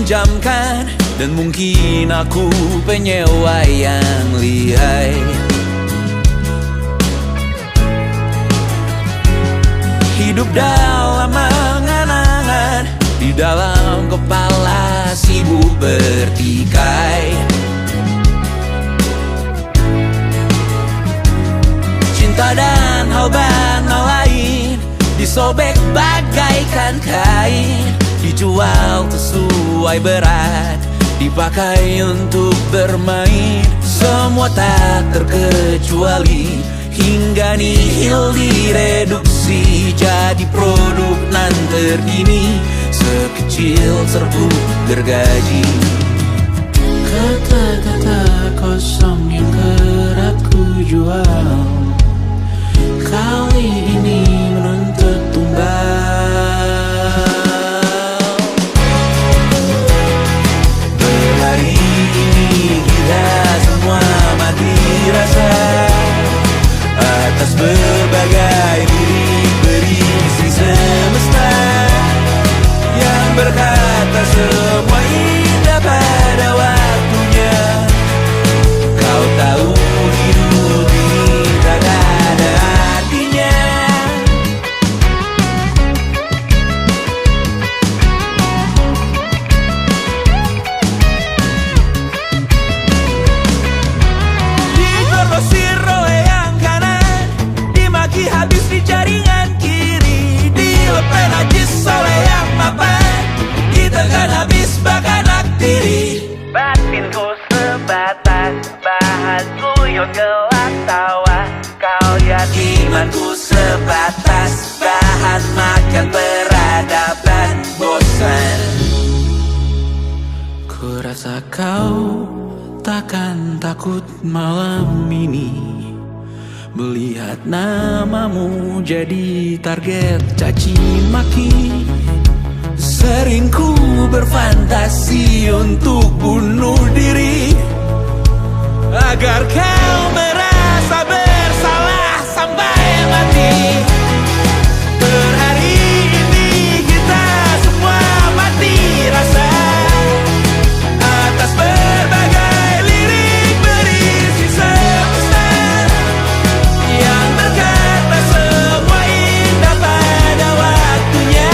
dipinjamkan, dan mungkin aku penyewa yang lihai. Hidup dalam angan-angan, di dalam kepala sibuk bertikai. Cinta dan hal banal lain disobek bagaikan kain, dijual sesuai berat, dipakai untuk bermain. Semua tak terkecuali hingga nihil direduksi jadi produk nan terdini, sekecil serbuk gergaji. Kata-kata kosong yang kerap ku jual kali ini menuntut tumbal. Hari ini kita semua mati rasa atas berbagai lirik berisi semesta yang berkata semua indah pada waktunya. Kau tahu hidup ini tak ada artinya. Digrosir oleh yang kanan, dimaki habis di jaringan kiri, dilepen najis oleh yang mapan, ditekan habis bak anak tiri. Batinku sebatas bahan guyon gelak tawa, kau lihat Imanku sebatas bahan makan peradaban bosan. Ku rasa kau takkan takut malam ini melihat namamu jadi target caci maki. Sering ku berfantasi untuk bunuh diri agar kau merasa bersalah sampai mati. Per hari ini kita semua mati rasa atas berbagai lirik berisi semesta yang berkata semua indah pada waktunya.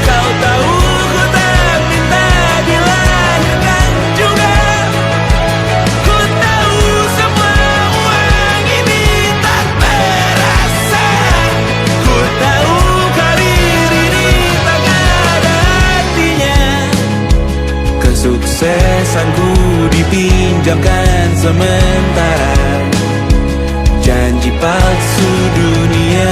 Kau tahu ku tak minta dilahirkan juga. Ku tahu semua uang ini tak berasa. Ku tahu karir ini tak ada artinya. Kesuksesanku dipinjamkan sementara, janji palsu dunia.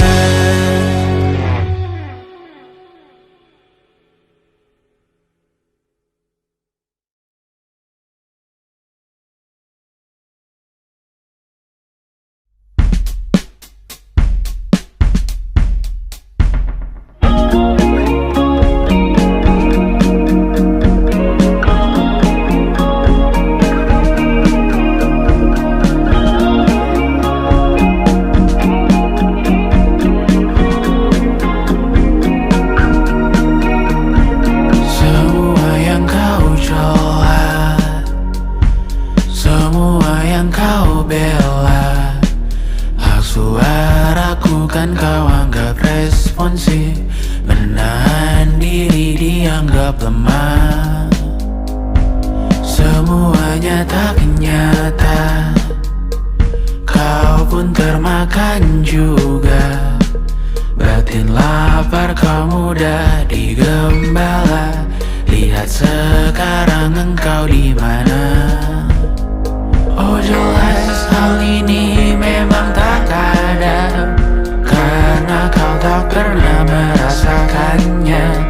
Semua yang kau colat, semua yang kau bela, hak suaraku kan kau anggap responsif, menahan diri dianggap lemah. Semuanya tak nyata, kau pun termakan juga. Batin lapar kau mudah digembala, lihat sekarang engkau di mana. Oh jelas hal ini memang tak ada, karena kau tak pernah merasakannya.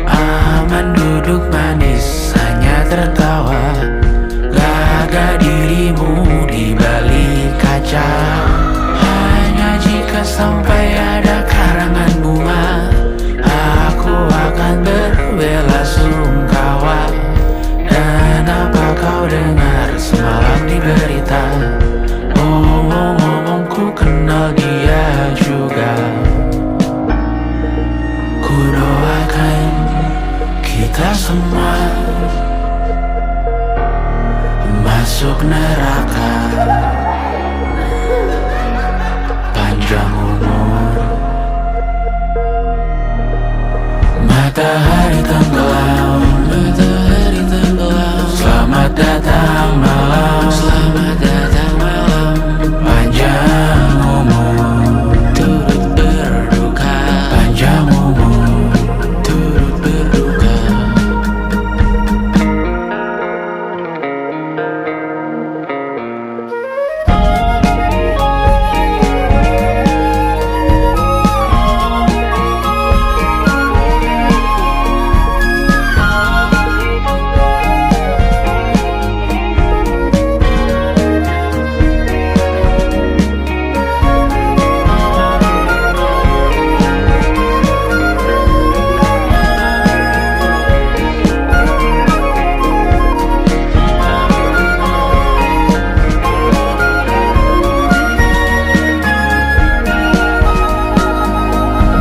Aman duduk manis hanya tertawa, gagah dirimu di balik kaca. Hanya jika sampai ada karangan bunga, aku akan berbela-sungkawa. Dan apa kau dengar semalam di berita? Ngomong-ngomong ku kenal dia juga. masuk neraka. Panjang umur, matahari tenggelam, matahari tenggelam. Selamat datang malam, selamat datang malam. Panjang umur, turut berduka. Panjang umur, turut berduka.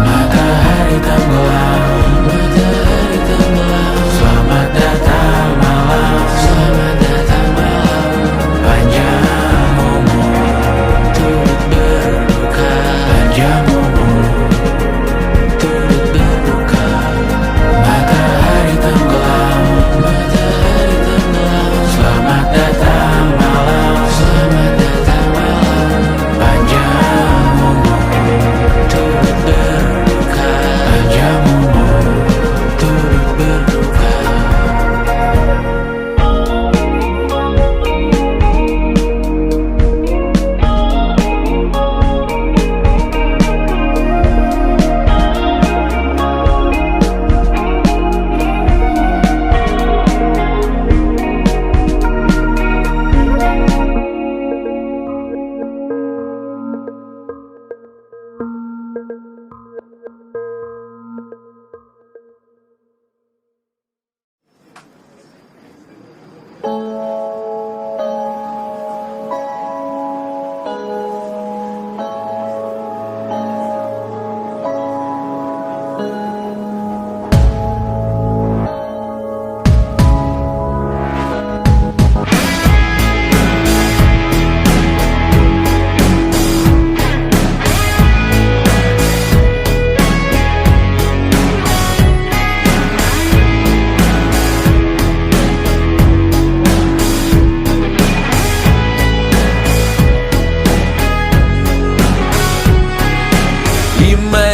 Matahari tenggelam, matahari tenggelam. Selamat datang malam, selamat datang malam. Panjang umur, turut berduka. Panjang umur, turut berduka. Matahari tenggelam, matahari tenggelam. Selamat datang malam, selamat datang malam. Panjang umur, turut berduka. Panjang umur, turut berduka.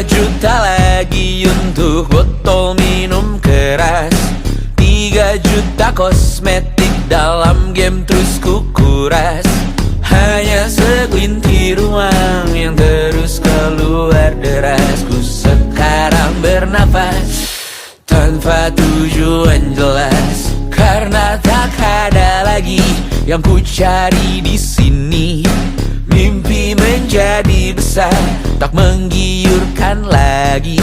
Juta lagi untuk botol minum keras, 3 juta kosmetik dalam game terus kukuras. Hanya segelintir uang yang terus keluar deras. Ku sekarang bernafas tanpa tujuan jelas, karena tak ada lagi yang ku cari di sini. Mimpi menjadi besar, tak menggiurkan lagi.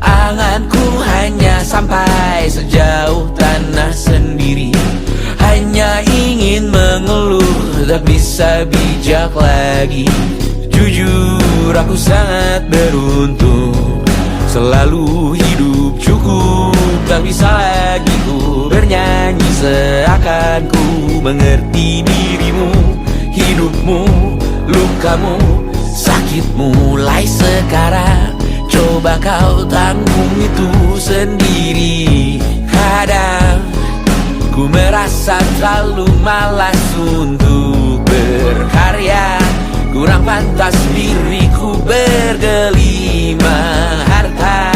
Anganku hanya sampai sejauh tanah sendiri. Hanya ingin mengeluh, tak bisa bijak lagi. Jujur aku sangat beruntung, selalu hidup cukup. Tak bisa lagi ku bernyanyi seakan ku mengerti dirimu. Hidupmu, lukamu, sakitmu mulai sekarang. Coba kau tanggung itu sendiri. Kadang ku merasa terlalu malas untuk berkarya. Kurang pantas diriku bergelima harta.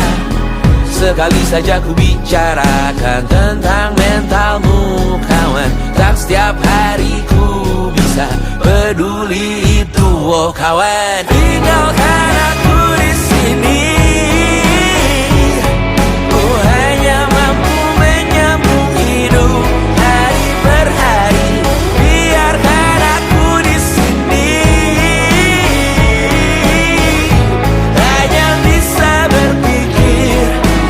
Sekali saja ku bicarakan tentang mentalmu kawan. Tak setiap hari ku bisa peduli itu, oh kawan. Tinggalkan aku di sini. Ku hanya mampu menyambung hidup hari per hari. Biarkan aku di sini. Hanya bisa berpikir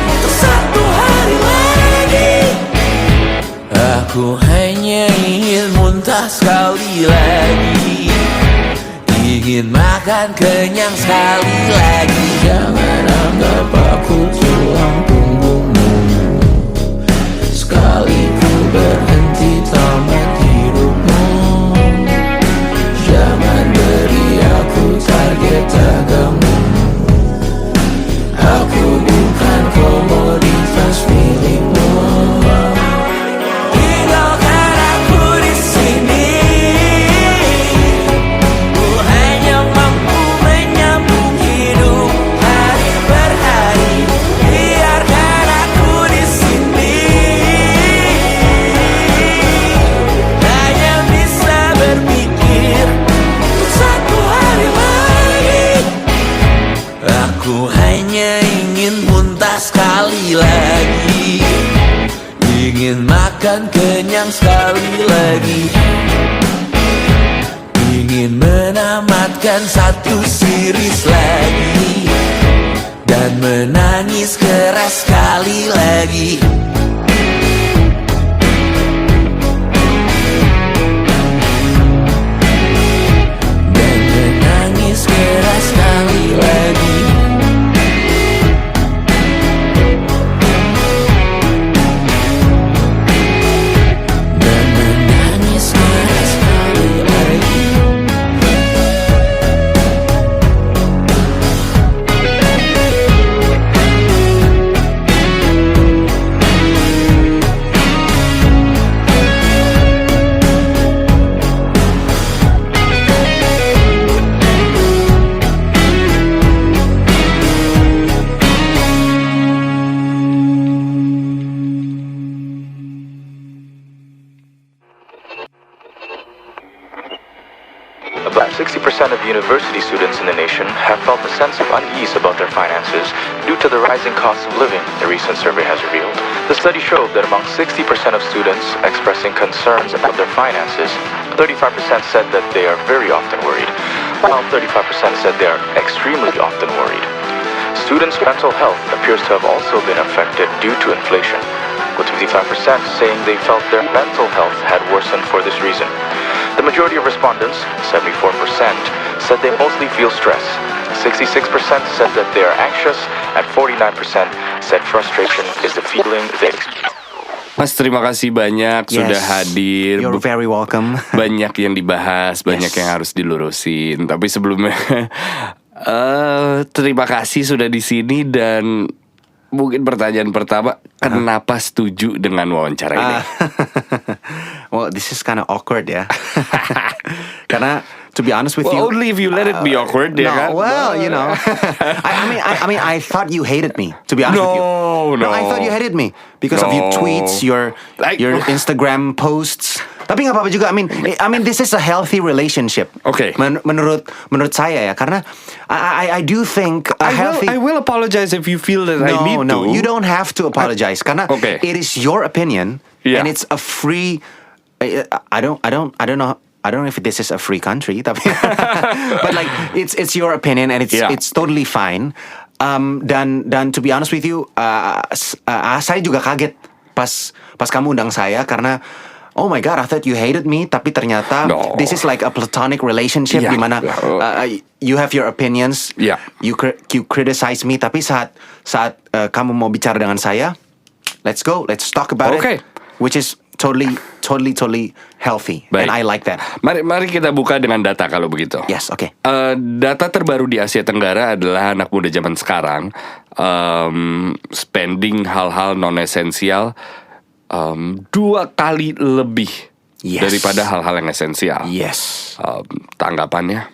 untuk satu hari lagi. Aku hanya ingin muntah sekali lagi, ingin makan kenyang sekali lagi. Jangan anggap aku tulang punggungmu. Sekali ku berhenti tamat hidupmu. makan kenyang sekali lagi. Ingin menamatkan satu series lagi dan menangis keras sekali lagi. Dan menangis keras sekali lagi. Dan menangis keras sekali lagi. About 60% of university students in the nation have felt a sense of unease about their finances due to the rising cost of living, a recent survey has revealed. The study showed that among 60% of students expressing concerns about their finances, 35% said that they are very often worried, while 35% said they are extremely often worried. Students' mental health appears to have also been affected due to inflation, with 55% saying they felt their mental health had worsened for this reason. The majority of respondents, 74%, said they mostly feel stress. 66% said that they are anxious, and 49% said frustration is the feeling they experience. Mas, terima kasih banyak sudah hadir. You're very welcome. Banyak yang dibahas, banyak yang harus dilurusin. Tapi sebelumnya, terima kasih sudah di sini dan mungkin pertanyaan pertama, kenapa setuju dengan wawancara ini? Well, this is kind of awkward ya. Karena to be honest with you, only if you let it be awkward, ya kan? Well, you know, I mean, I thought you hated me. To be honest with you, No, I thought you hated me because of your tweets, your Instagram posts. Tapi nggak apa-apa juga. I mean, this is a healthy relationship. Okay. Menurut saya ya, karena I do think a healthy. I will apologize if you feel that I need to. No, you don't have to apologize. Karena it is your opinion, and it's a free. I don't know if this is a free country, tapi but like it's your opinion and it's totally fine. Dan to be honest with you, saya juga kaget pas kamu undang saya karena oh my god, I thought you hated me, tapi ternyata this is like a platonic relationship di mana you have your opinions, you criticize me, tapi saat kamu mau bicara dengan saya, let's talk about it, which is totally healthy. Baik. And I like that. Mari kita buka dengan data kalau begitu. Yes, okay. Data terbaru di Asia Tenggara adalah anak muda zaman sekarang spending hal-hal non esensial 2 kali lebih daripada hal-hal yang esensial. Yes. Tanggapannya?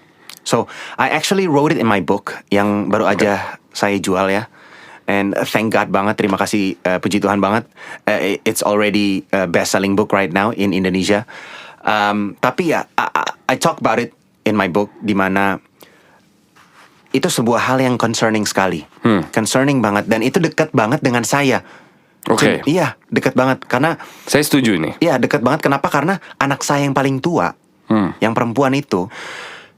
So I actually wrote it in my book yang baru aja saya jual ya. And thank God banget, terima kasih, puji Tuhan banget. It's already a best-selling book right now in Indonesia. Tapi ya, I talk about it in my book, di mana itu sebuah hal yang concerning sekali, concerning banget, dan itu dekat banget dengan saya. Oke. Iya, dekat banget, karena saya setuju ini. Iya, dekat banget. Kenapa? Karena anak saya yang paling tua, yang perempuan itu,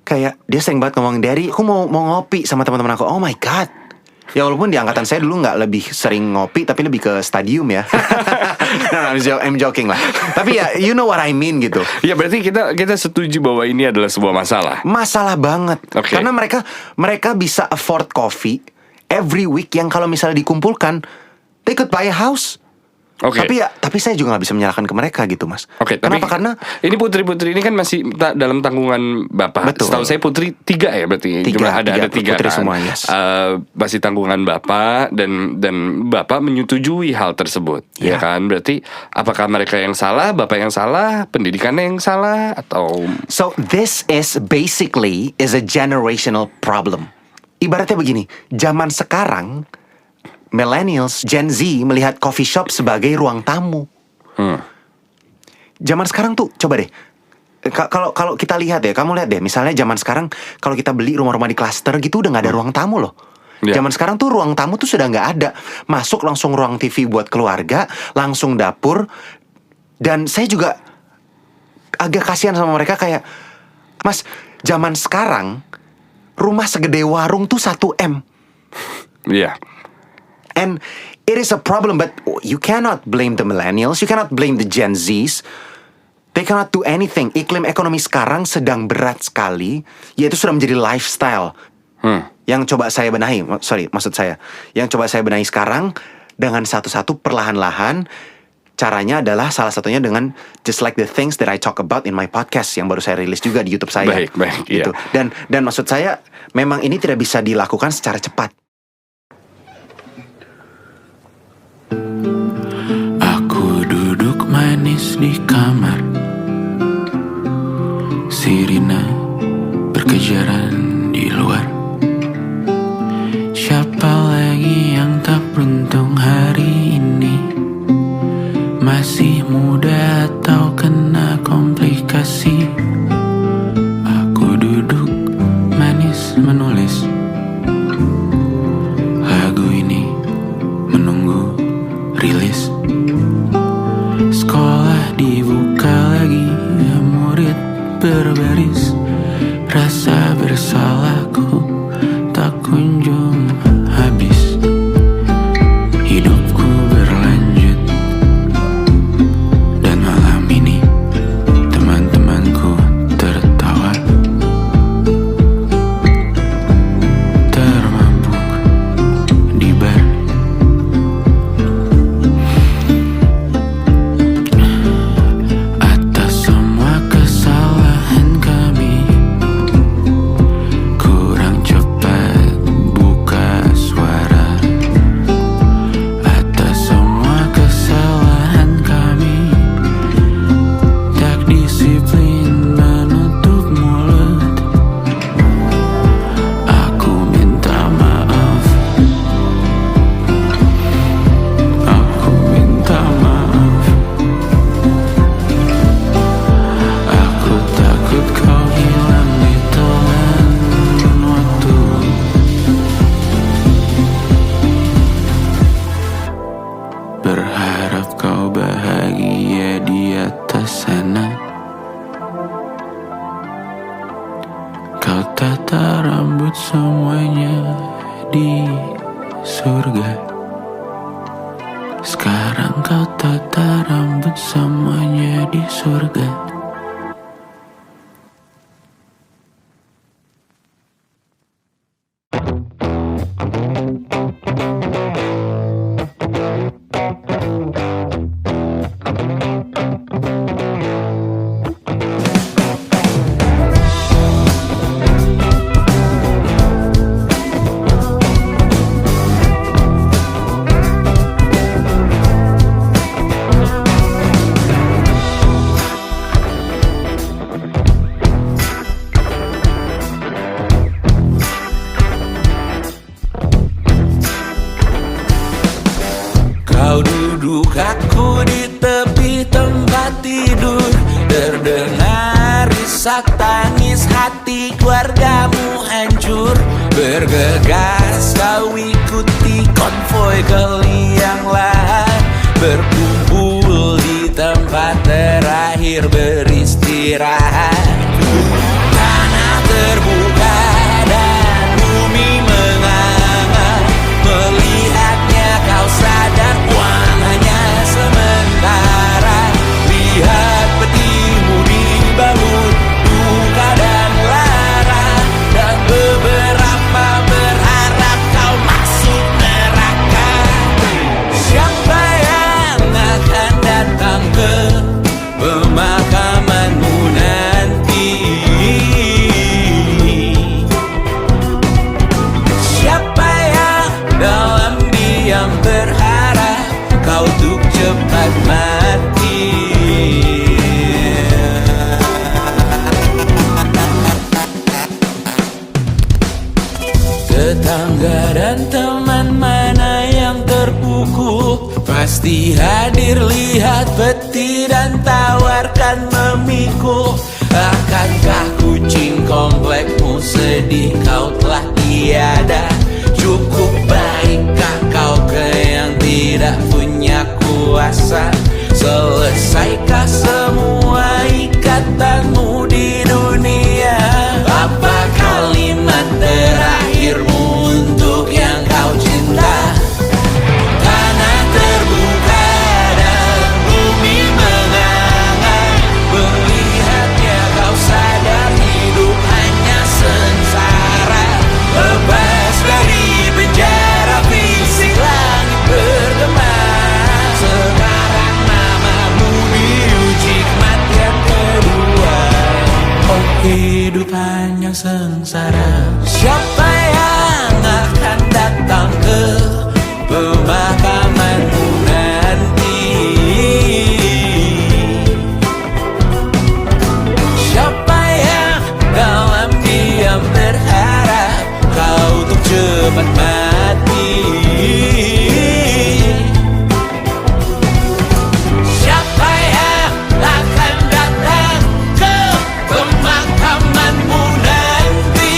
kayak dia sering banget ngomong, Daddy, aku mau ngopi sama teman-teman aku. Oh my God. Ya walaupun di angkatan saya dulu nggak lebih sering ngopi, tapi lebih ke stadium ya. No, I'm joking lah. Tapi ya you know what I mean gitu. Ya berarti kita setuju bahwa ini adalah sebuah masalah. Masalah banget. Karena mereka bisa afford coffee every week yang kalau misalnya dikumpulkan they could buy a house. Tapi saya juga nggak bisa menyalahkan ke mereka gitu, Mas. Kenapa? Karena ini putri-putri ini kan masih dalam tanggungan bapak. Betul. Setahu saya putri 3 ya berarti. Ada 3 putri kan. semua, yes. Masih tanggungan bapak dan bapak menyetujui hal tersebut, ya kan? Berarti apakah mereka yang salah, bapak yang salah, pendidikannya yang salah atau? So this is basically a generational problem. Ibaratnya begini, zaman sekarang millennials, Gen Z melihat coffee shop sebagai ruang tamu. Zaman sekarang tuh, coba deh, kalau kita lihat deh, kamu lihat deh, misalnya zaman sekarang kalau kita beli rumah-rumah di klaster gitu udah nggak ada ruang tamu loh. Zaman sekarang tuh ruang tamu tuh sudah nggak ada. Masuk langsung ruang TV buat keluarga, langsung dapur, Dan saya juga agak kasihan sama mereka kayak, Mas, zaman sekarang rumah segede warung tuh 1M. Iya. And it is a problem, but you cannot blame the millennials, you cannot blame the Gen Zs. They cannot do anything. Iklim ekonomi sekarang sedang berat sekali, yaitu sudah menjadi lifestyle. Yang coba saya benahi, yang coba saya benahi sekarang dengan satu-satu perlahan-lahan. Caranya adalah salah satunya dengan just like the things that I talk about in my podcast yang baru saya rilis juga di YouTube saya. Baik, gitu. iya. Dan maksud saya memang ini tidak bisa dilakukan secara cepat. Aku duduk manis di kamar, sirine berkejaran di luar. Siapa lagi yang tak beruntung hari ini? Masih muda atau kena komplikasi? Aku duduk manis menulis lagu ini, menunggu rilis. Sekolah dibuka lagi, murid berbaris. Rasa bersalahku tak kunjung habis. Hidupku berlanjut, dan malam ini teman-temanku tertawa. Termabuk di bar. Atas semua kesalahan kami, kurang cepat buka suara. Atas semua kesalahan kami, tak disiplin menutup mulut. Aku minta maaf. Aku minta maaf. Aku takut kau hilang di telan waktu. Berharap kau bahagia di atas sana. Kau tata rambut semuanya di surga. Sekarang kau tata rambut semuanya di surga. Kau duduk, aku di tepi tempat tidur. Terdengar isak tangis, hati keluargamu hancur. Bergegas kau ikuti konvoi ke liang lahat. Berkumpul di tempat terakhir beristirahat. Tanah terbuka dan bumi menganga. Melihatnya kau sadar uang hanya sementara. Lihat petimu dibalut duka dan lara. Dan beberapa berharap kau masuk neraka. Siapa yang akan datang ke pemakamanmu nanti? Siapa yang dalam diam berharap kau untuk cepat mati? Tetangga dan teman mana yang terpukul? Pasti hadir lihat peti dan tawarkan memikul. Akankah kucing komplekmu sedih kau telah tiada? Cukup baikkah kau ke yang tidak punya kuasa? Selesaikah semua ikatanmu di dunia? Apa kalimat terakhirmu untuk yang kau cinta? Tanah terbuka dan bumi mengangan, melihatnya kau sadar hidup hanya sengsara. Lepas dari penjara fisik langit bergema, sekarang namamu diuji kematian kedua. Oh hidup hanya sengsara. Siapa yang akan datang ke pemakamanmu nanti? Siapa yang dalam diam berharap kau untuk cepat mati? Siapa yang akan datang ke pemakamanmu nanti?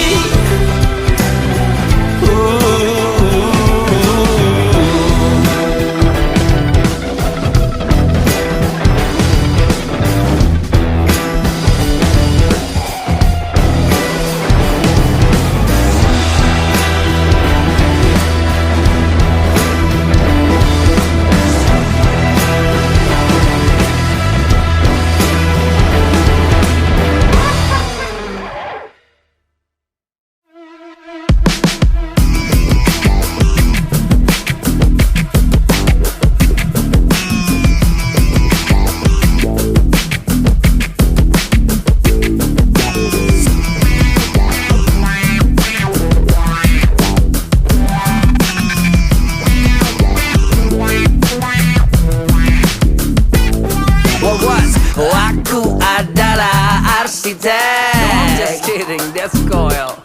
Aku adalah arsitek. Just kidding, that's Coil.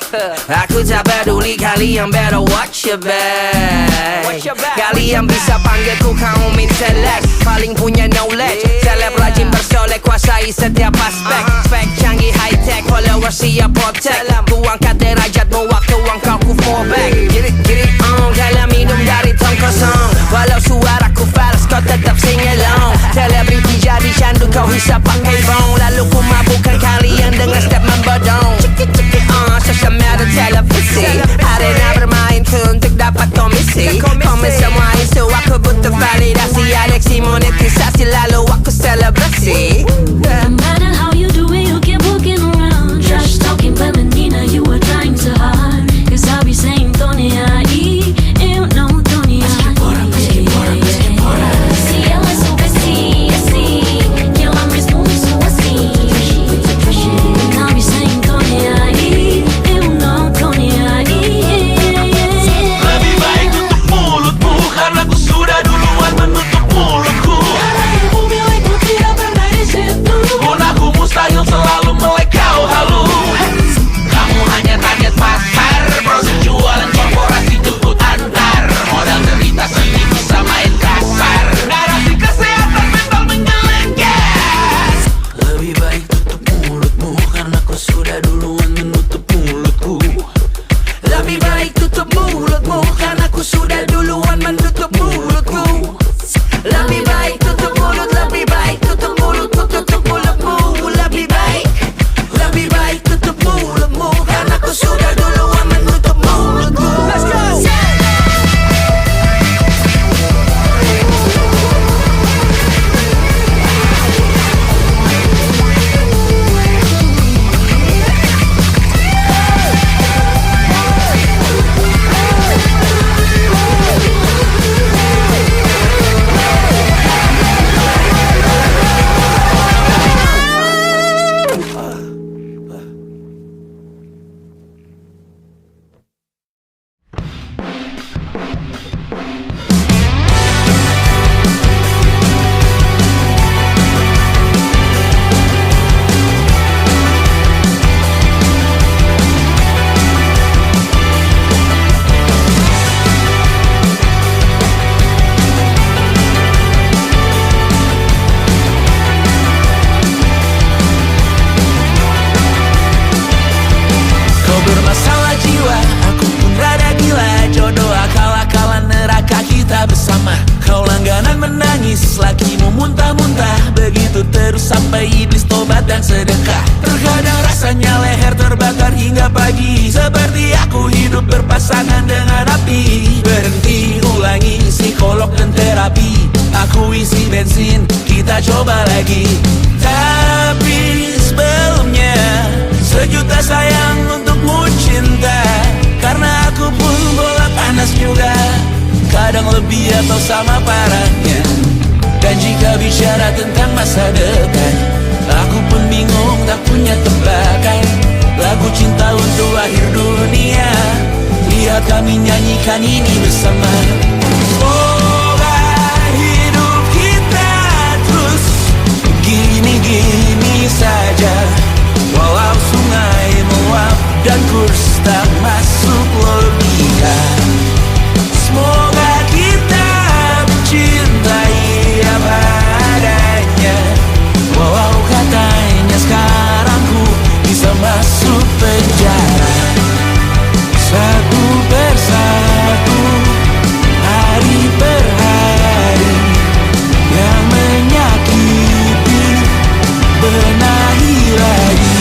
Aku tak peduli kalian, better watch your back. Watch your back. Kalian bisa panggilku kaum intelek, paling punya knowledge. Seleb rajin bersolek, kuasai setiap aspek. Spek canggih high tech, followers siap protect. Ku angkat derajatmu waktu engkau ku fall back. Get it on, dalam minum dari tong kosong. Walau suaraku fals, kau tetap sing along. Selebriti jadi candu, kau hisap pakai bong. Lalu ku mabukkan kalian dengan step membodong. Social media televisi, arena bermain tuh untuk dapat komisi. Komen semua isu, aku butuh validasi. Aleksi monetisasi, lalu aku selebrasi. No matter how you do it, you keep walking around. Trash talking feminina, you are trying so hard. Cause I'll be saying Tony ahí, eu não Tony ahí. Si ela soubesse assim, que ela mesmo me sou assim. hingga pagi, seperti aku hidup berpasangan dengan api. Berhenti, ulangi psikolog dan terapi. Aku isi bensin, kita coba lagi. Tapi sebelumnya, sejuta sayang untukmu cinta. Karena aku pun bola panas juga, kadang lebih atau sama parahnya. Dan jika bicara tentang masa depan, aku pun bingung tak punya tebakan. Lagu cinta untuk akhir dunia, lihat kami nyanyikan ini bersama. Semoga hidup kita terus gini-gini saja, walau sungai meluap dan kurs tak masuk logika. Semoga kita mencintai apa adanya, walau katanya sekarang ku bisa masuk penjara. Satu persatu, hari per hari, yang menyakiti benahi lagi.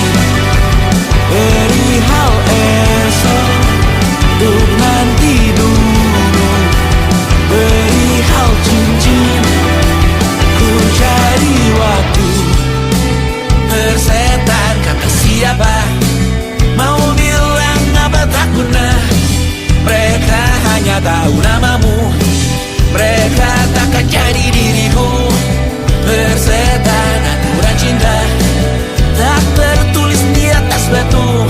Perihal esok, untuk nanti dulu. Perihal cincin, ku cari waktu. Persetan kata siapa, mau bilang apa tak guna. Mereka hanya tahu namamu, mereka takkan jadi diriku. Persetan aturan cinta, tak tertulis di atas batu.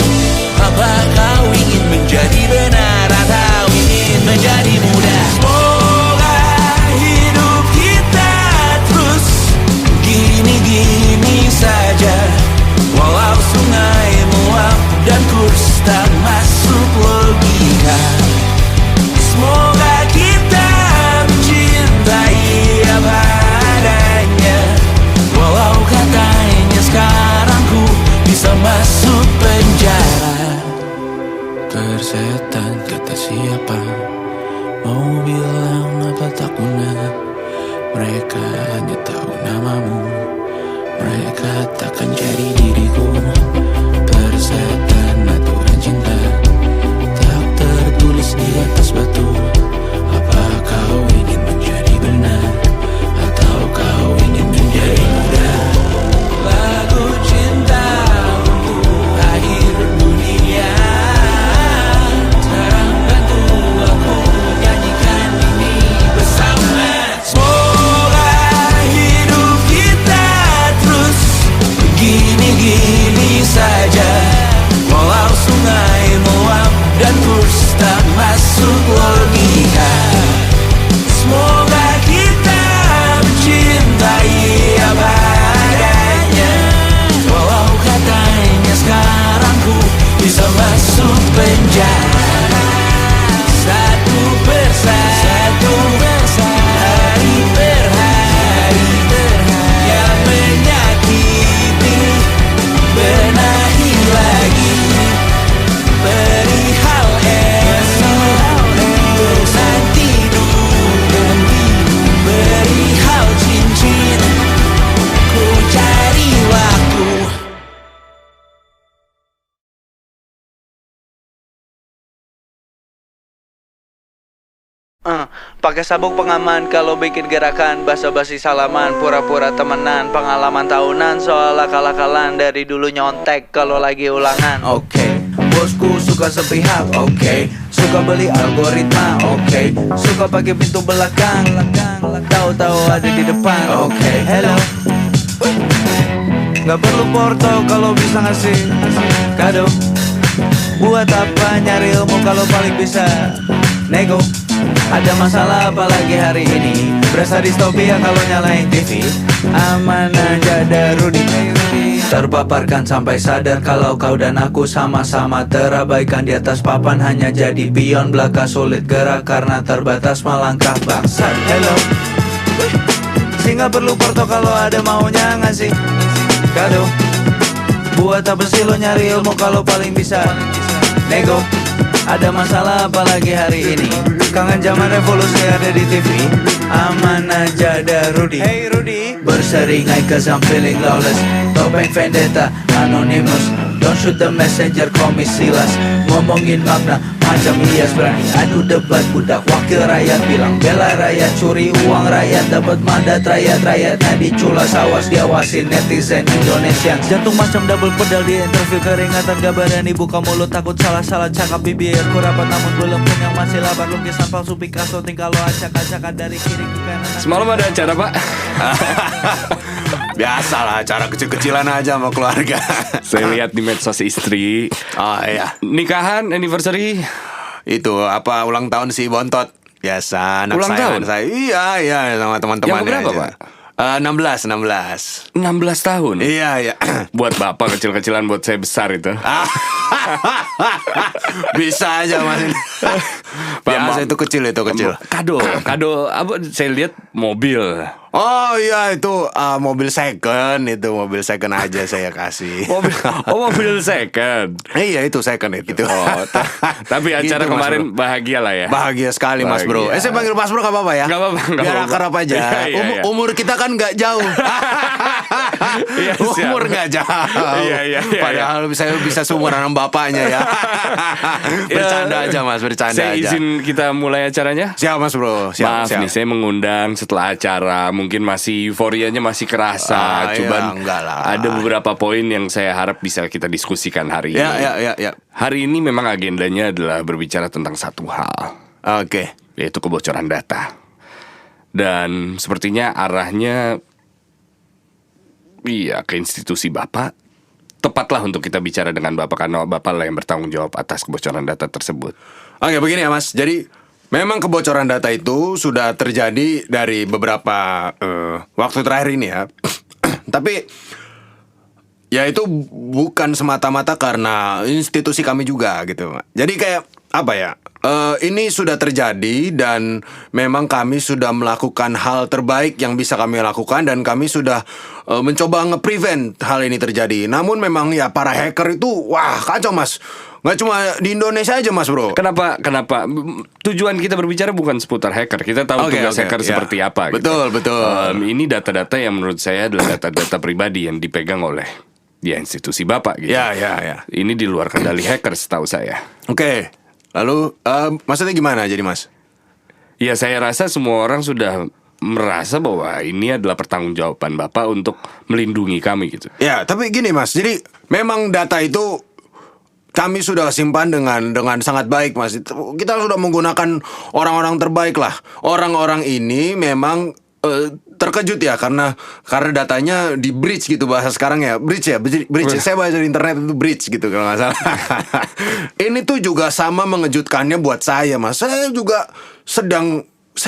Apa kau ingin menjadi benar atau ingin menjadi muda? Semoga hidup kita terus gini-gini saja, walau sungai meluap dan kurs tak masuk logika. Semoga kita mencintai apa adanya, walau katanya sekarang ku bisa masuk penjara. Persetan kata siapa, mau bilang apa tak guna. Mereka hanya tahu namamu, mereka takkan jadi diriku. Persetan aturan cinta, tak tertulis di atas batu. Apa kau ingin menjadi benar atau kau ingin menjadi muda? Lagu cinta untuk akhir dunia, sekarang bantu aku nyanyikan ini bersama. Semoga hidup kita terus gini-gini saja, walau sungai meluap dan kurs tak masuk logika. Semoga kita mencintai apa adanya, walau katanya sekarang ku bisa masuk penjara. Satu persatu, hari per hari, yang menyakiti benahi lagi. Perihal esok, untuk nanti dulu. Perihal cincin, ku cari waktu. Pakai sabuk pengaman kalau bikin gerakan, basa-basi salaman, pura-pura temenan, pengalaman tahunan soal akal-akalan, dari dulu nyontek kalau lagi ulangan. Oke, bosku suka sepihak. Oke, suka beli algoritma. Oke, suka pakai pintu belakang, tahu-tahu ada di depan. Oke, hello. Gak perlu porto kalau bisa ngasih kado. Buat apa nyari ilmu kalau paling bisa nego? Ada masalah apalagi hari ini, berasa distopia kalau nyalain TV. Aman aja ada Rudy, terpaparkan sampai sadar kalau kau dan aku sama-sama terabaikan di atas papan, hanya jadi pion belaka sulit gerak karena terbatas melangkah bangsat. Hello, sih gak perlu porto kalau ada maunya ngasih kado. Buat apa sih lo nyari ilmu kalau paling bisa nego? Ada masalah apalagi hari ini, kangen zaman revolusi ada di TV. Aman aja ada Rudy. Hey Rudy, berseringai cause I'm feeling lawless. Topeng Vendetta, Anonymous, Don't shoot the messenger, call me Silas. Ngomongin makna macam hias, berani adu debat. Budak wakil rakyat bilang bela rakyat, curi uang rakyat, dapat mandat rakyat. Rakyatnya diculas, awas diawasin netizen Indonesia. Jantung macam double pedal di interview, keringatan gak berani buka mulut, takut salah-salah cakap. Bibir ku rapat namun belum kenyang, masih lapar. Lukisan palsu Picasso tinggal lo acak-acakan dari kiri ke kanan. Semalam ada acara Pak. Biasalah, acara kecil-kecilan aja sama keluarga. Saya lihat di medsos istri. Oh iya, Nikahan, anniversary. itu apa ulang tahun si Bontot. Biasa anak Ulang sayangan tahun? saya. Iya sama teman-teman. Yang berapa, Pak? 16. 16 tahun. Iya. Buat bapak kecil-kecilan, buat saya besar itu. Bisa aja Mas. Biasa itu kecil. Kado apa? Saya lihat mobil. Oh iya itu mobil second aja saya kasih. Mobil second. Iya itu second itu. Tapi acara Gitu, Mas kemarin Bro. bahagia lah ya. Bahagia sekali Mas Bro. Bahagia. Saya panggil Mas Bro gak apa-apa ya? Gak apa-apa. Biar akrab aja. Iya. Umur kita kan gak jauh. Iya, siap. Umur gak jauh. Iya. Padahal saya bisa seumuran sama bapaknya ya. Bercanda aja Mas, bercanda Saya aja. izin kita mulai acaranya. Siap Mas Bro. Maaf nih, saya mengundang setelah acara. Mungkin masih euforianya masih kerasa. Cuman enggak lah. ada beberapa poin yang saya harap bisa kita diskusikan hari ini. Ya. Hari ini memang agendanya adalah berbicara tentang satu hal, Oke. yaitu kebocoran data. Dan sepertinya arahnya ke institusi Bapak. Tepatlah untuk kita bicara dengan Bapak, karena Bapak lah yang bertanggung jawab atas kebocoran data tersebut. Oke, begini ya Mas. Jadi memang kebocoran data itu sudah terjadi dari beberapa waktu terakhir ini ya. Tapi ya itu bukan semata-mata karena institusi kami juga gitu. Jadi kayak apa ya? Ini sudah terjadi dan memang kami sudah melakukan hal terbaik yang bisa kami lakukan, dan kami sudah mencoba nge-prevent hal ini terjadi. Namun memang ya para hacker itu wah kacau Mas. Nggak cuma di Indonesia aja Mas Bro. Kenapa? Tujuan kita berbicara bukan seputar hacker. Kita tahu tugas hacker seperti apa. Betul. Ini data-data yang menurut saya adalah data-data pribadi yang dipegang oleh institusi Bapak gitu. Ya. Ini di luar kendali hacker setahu saya. Oke. Lalu maksudnya gimana jadi Mas? Ya saya rasa semua orang sudah merasa bahwa ini adalah pertanggungjawaban Bapak untuk melindungi kami gitu. Ya, tapi gini Mas. Jadi memang data itu kami sudah simpan dengan sangat baik Mas. Kita sudah menggunakan orang-orang terbaik lah. Orang-orang ini memang terkejut ya karena datanya di breach gitu bahasa sekarang ya. Breach. Saya baca di internet itu breach gitu kalau nggak salah. Ini tuh juga sama mengejutkannya buat saya Mas. Saya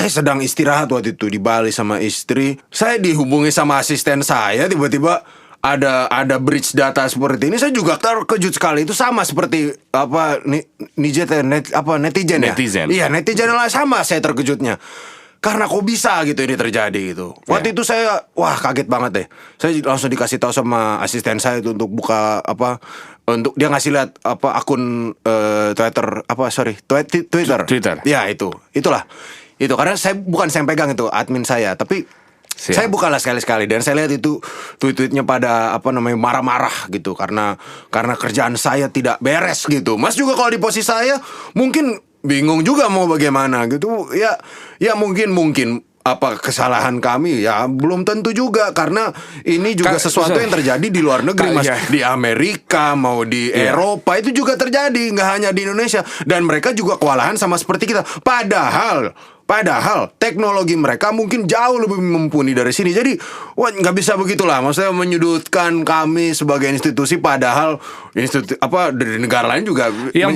sedang istirahat waktu itu di Bali sama istri. Saya dihubungi sama asisten saya, tiba-tiba ada breach data seperti ini. Saya juga terkejut sekali. Itu sama seperti netizen ya. Iya, netizen lah sama saya terkejutnya. Karena kok bisa gitu ini terjadi gitu. Waktu itu saya kaget banget deh. Saya langsung dikasih tahu sama asisten saya itu untuk buka untuk dia ngasih lihat akun Twitter. Ya itulah. Itu karena bukan saya pegang itu admin saya, tapi saya bukalah sekali-sekali dan saya lihat itu tweet-tweetnya pada marah-marah gitu karena kerjaan saya tidak beres gitu. Mas juga kalau di posisi saya mungkin bingung juga mau bagaimana gitu. Ya mungkin apa kesalahan kami ya belum tentu juga karena ini juga sesuatu yang terjadi di luar negeri Mas. Di Amerika mau di Eropa itu juga terjadi, nggak hanya di Indonesia, dan mereka juga kewalahan sama seperti kita. Padahal teknologi mereka mungkin jauh lebih mumpuni dari sini. Jadi nggak bisa begitulah. Maksudnya menyudutkan kami sebagai institusi, padahal dari negara lain juga. Yang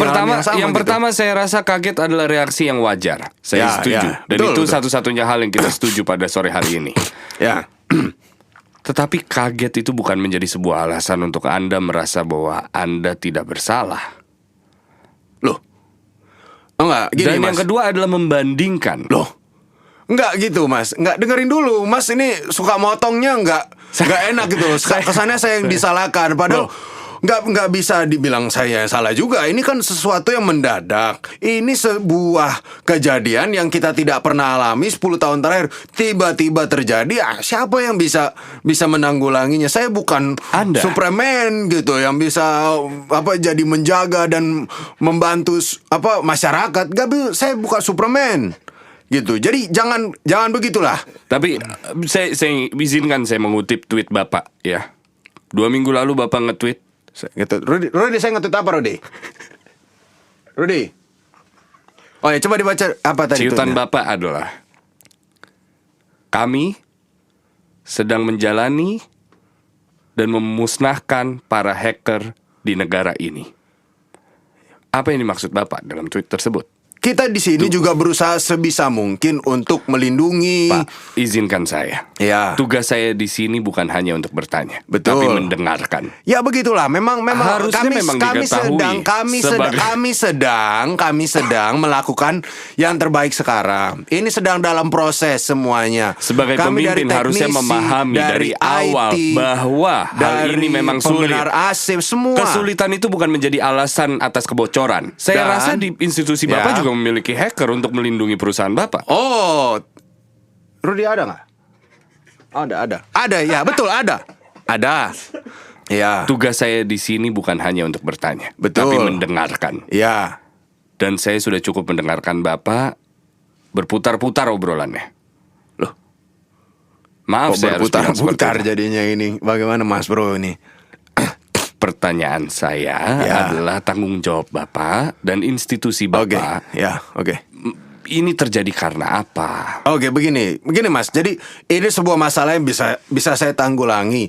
pertama saya rasa kaget adalah reaksi yang wajar. Saya setuju. Dan itu satu-satunya hal yang kita setuju pada sore hari ini. Ya. Tetapi kaget itu bukan menjadi sebuah alasan untuk Anda merasa bahwa Anda tidak bersalah. Enggak, gini, dan Mas. yang kedua adalah membandingkan. Enggak gitu Mas. Enggak, dengerin dulu Mas, ini suka motongnya enggak enak gitu. Kesannya saya yang disalahkan. Padahal nggak bisa dibilang saya yang salah juga. Ini kan sesuatu yang mendadak. Ini sebuah kejadian yang kita tidak pernah alami 10 tahun terakhir. Tiba-tiba terjadi. Siapa yang bisa menanggulanginya? Saya bukan Anda. Superman gitu yang bisa jadi menjaga dan membantu masyarakat. Saya bukan Superman gitu. Jadi jangan begitulah. Tapi saya izinkan saya mengutip tweet Bapak ya. 2 minggu lalu Bapak nge-tweet. Rudy, saya nge-tweet apa, Rudy? Oh ya, coba dibaca apa tadi. Ciutan Bapak adalah, kami sedang menjalani dan memusnahkan para hacker di negara ini. Apa yang dimaksud Bapak dalam tweet tersebut? Kita di sini juga berusaha sebisa mungkin untuk melindungi. Pak, izinkan saya. Ya. Tugas saya di sini bukan hanya untuk bertanya, Betul. tapi mendengarkan. Ya begitulah. Memang Harusnya memang diketahui kami sedang melakukan yang terbaik sekarang. Ini sedang dalam proses semuanya. Sebagai Kami pemimpin dari harusnya teknisi, memahami dari awal IT, bahwa hal ini memang sulit. pembenar asing semua. Kesulitan itu bukan menjadi alasan atas kebocoran. Saya Dan- rasa di institusi Bapak Ya. juga memiliki hacker untuk melindungi perusahaan Bapak. Oh, Rudy ada nggak? Ada ya, betul ada. Ya, Tugas saya di sini bukan hanya untuk bertanya, Betul. tapi mendengarkan. ya. Dan saya sudah cukup mendengarkan Bapak berputar-putar obrolannya. Loh, maaf Kok saya harus bilang seperti berputar-putar itu. jadinya ini. Bagaimana Mas Bro ini? Pertanyaan saya Ya. adalah tanggung jawab Bapak dan institusi Oke, Bapak. oke. Ini terjadi karena apa? Oke, begini Mas. Jadi ini sebuah masalah yang bisa saya tanggulangi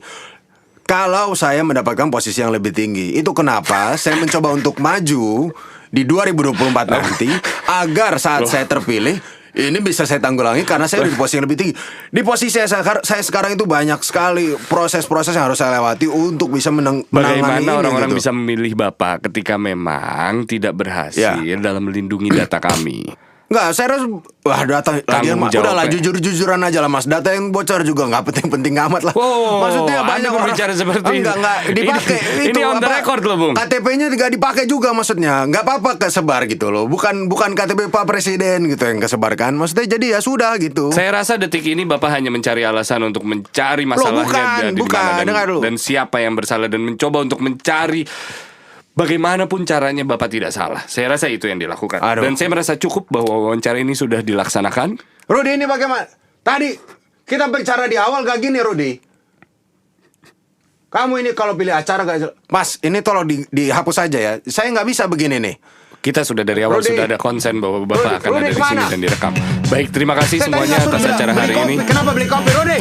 kalau saya mendapatkan posisi yang lebih tinggi. Itu kenapa saya mencoba untuk maju di 2024 nanti agar saat saya terpilih ini bisa saya tanggulangi karena saya di posisi yang lebih tinggi. Di posisi saya sekarang itu banyak sekali proses-proses yang harus saya lewati untuk bisa menangani Bagaimana ini, orang-orang gitu. bisa memilih Bapak ketika memang tidak berhasil Ya. dalam melindungi data kami? Enggak, saya rasa data lagian Tanggung Mas, udahlah jawabnya. jujur-jujuran aja lah Mas. Data yang bocor juga nggak penting-penting amat lah. Oh, Maksudnya Anda berbicara seperti enggak dipakai. ini on the record loh, Bung. KTP-nya nggak dipakai juga maksudnya. Nggak apa-apa kesebar gitu loh. Bukan KTP Pak Presiden gitu yang kesebarkan. Maksudnya jadi ya sudah gitu. Saya rasa detik ini Bapak hanya mencari alasan untuk mencari masalahnya bukan. Dengar dulu. dan siapa yang bersalah dan mencoba untuk mencari bagaimanapun caranya Bapak tidak salah. Saya rasa itu yang dilakukan. Aduh. Dan saya merasa cukup bahwa wawancara ini sudah dilaksanakan. Rudy, ini bagaimana? Tadi kita bicara di awal gak gini, Rudy. Kamu ini kalau pilih acara gak... Mas, ini tolong dihapus aja ya. Saya nggak bisa begini nih. Kita sudah dari awal Rudy. sudah ada konsen bahwa Bapak akan Rudy, ada di sini kemana? dan direkam. Baik, terima kasih Saya semuanya tadi suruh atas bilang, acara beli hari kopi. ini. Kenapa beli kopi, Rudy?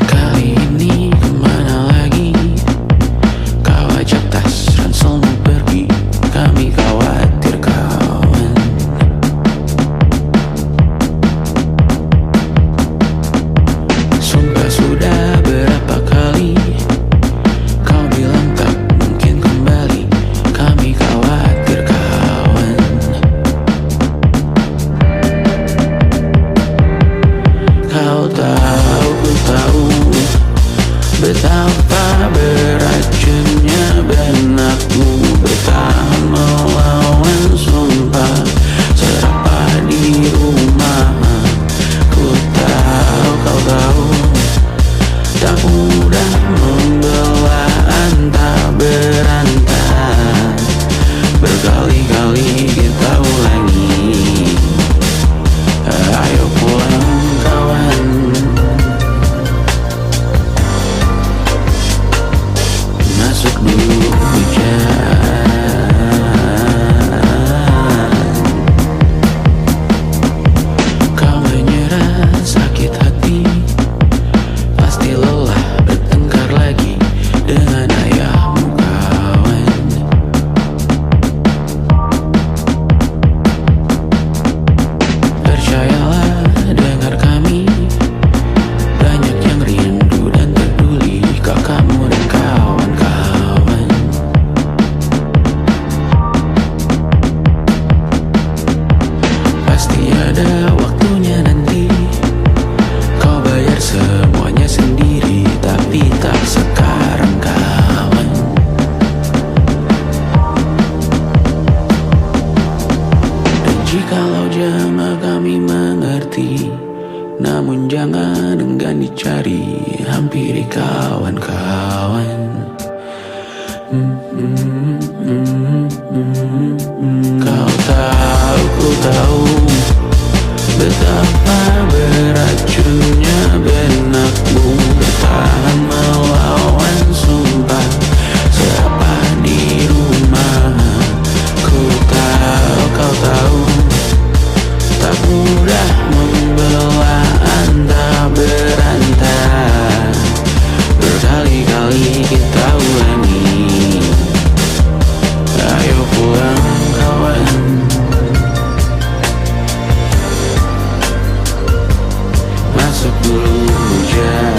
Kali ini kemana lagi? Kau ajak tas ranselmu pergi. Kami khawatir kawan. Sumpah sudah berapa kali kau bilang tak mungkin kembali. Kami khawatir kawan. Namun jangan enggan dicari, hampiri kawan-kawan. Kau tahu, ku tahu betapa beracunnya benakmu bertahan melawan sumpah serapah di rumah. Ku tahu, kau tahu tak mudah membelah antah berantah. Berkali-kali kita ulangi, ayo pulang kawan. Masuk dulu hujan,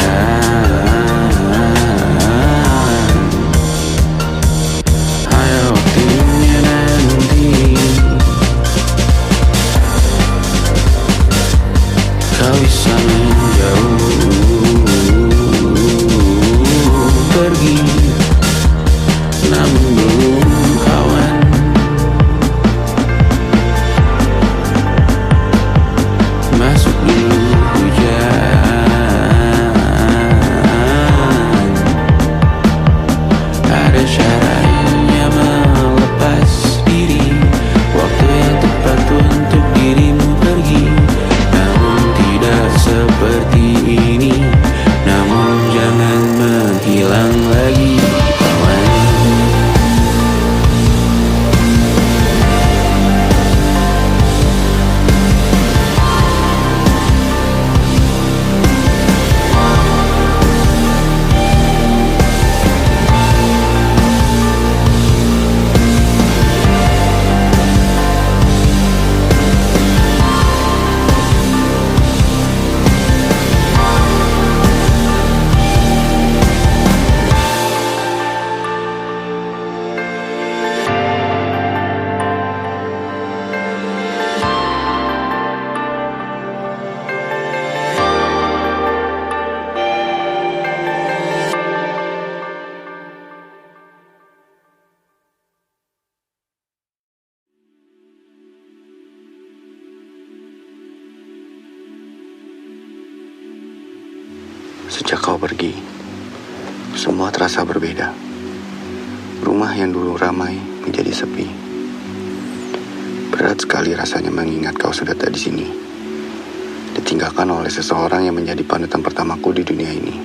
ayo waktunya nanti kau bisa menjauh pergi, namun belum kawan. Masuk dulu hujan, ada caranya melepas diri, waktu yang tepat untuk dirimu pergi. Namun tidak seperti ini, namun jangan menghilang lagi kawan. Sejak kau pergi, semua terasa berbeda. Rumah yang dulu ramai menjadi sepi. Berat sekali rasanya mengingat kau sudah tak di sini, ditinggalkan oleh seseorang yang menjadi panutan pertamaku di dunia ini.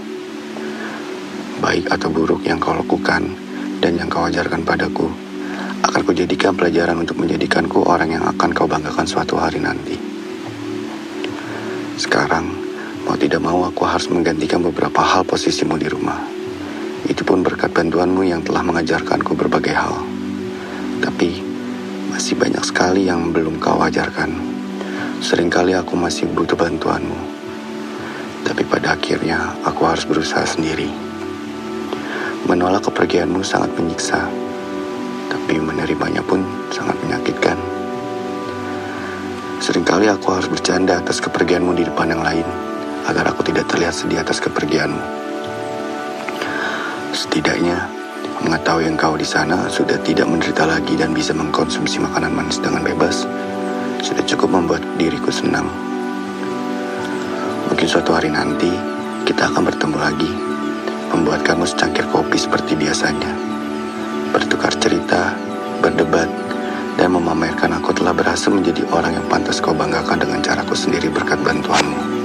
Baik atau buruk yang kau lakukan dan yang kau ajarkan padaku akan kujadikan pelajaran untuk menjadikanku orang yang akan kau banggakan suatu hari nanti. Sekarang, mau tidak mau aku harus menggantikan beberapa hal posisimu di rumah. Itu pun berkat bantuanmu yang telah mengajarkanku berbagai hal. Tapi, masih banyak sekali yang belum kau ajarkan. Seringkali aku masih butuh bantuanmu. Tapi pada akhirnya, aku harus berusaha sendiri. Menolak kepergianmu sangat menyiksa. Tapi menerimanya pun sangat menyakitkan. Seringkali aku harus bercanda atas kepergianmu di depan yang lain, agar aku tidak terlihat sedih atas kepergianmu. Setidaknya, mengetahui engkau di sana sudah tidak menderita lagi dan bisa mengkonsumsi makanan manis dengan bebas, sudah cukup membuat diriku senang. Mungkin suatu hari nanti, kita akan bertemu lagi, membuat kamu secangkir kopi seperti biasanya, bertukar cerita, berdebat, dan memamerkan aku telah berhasil menjadi orang yang pantas kau banggakan dengan caraku sendiri berkat bantuanmu.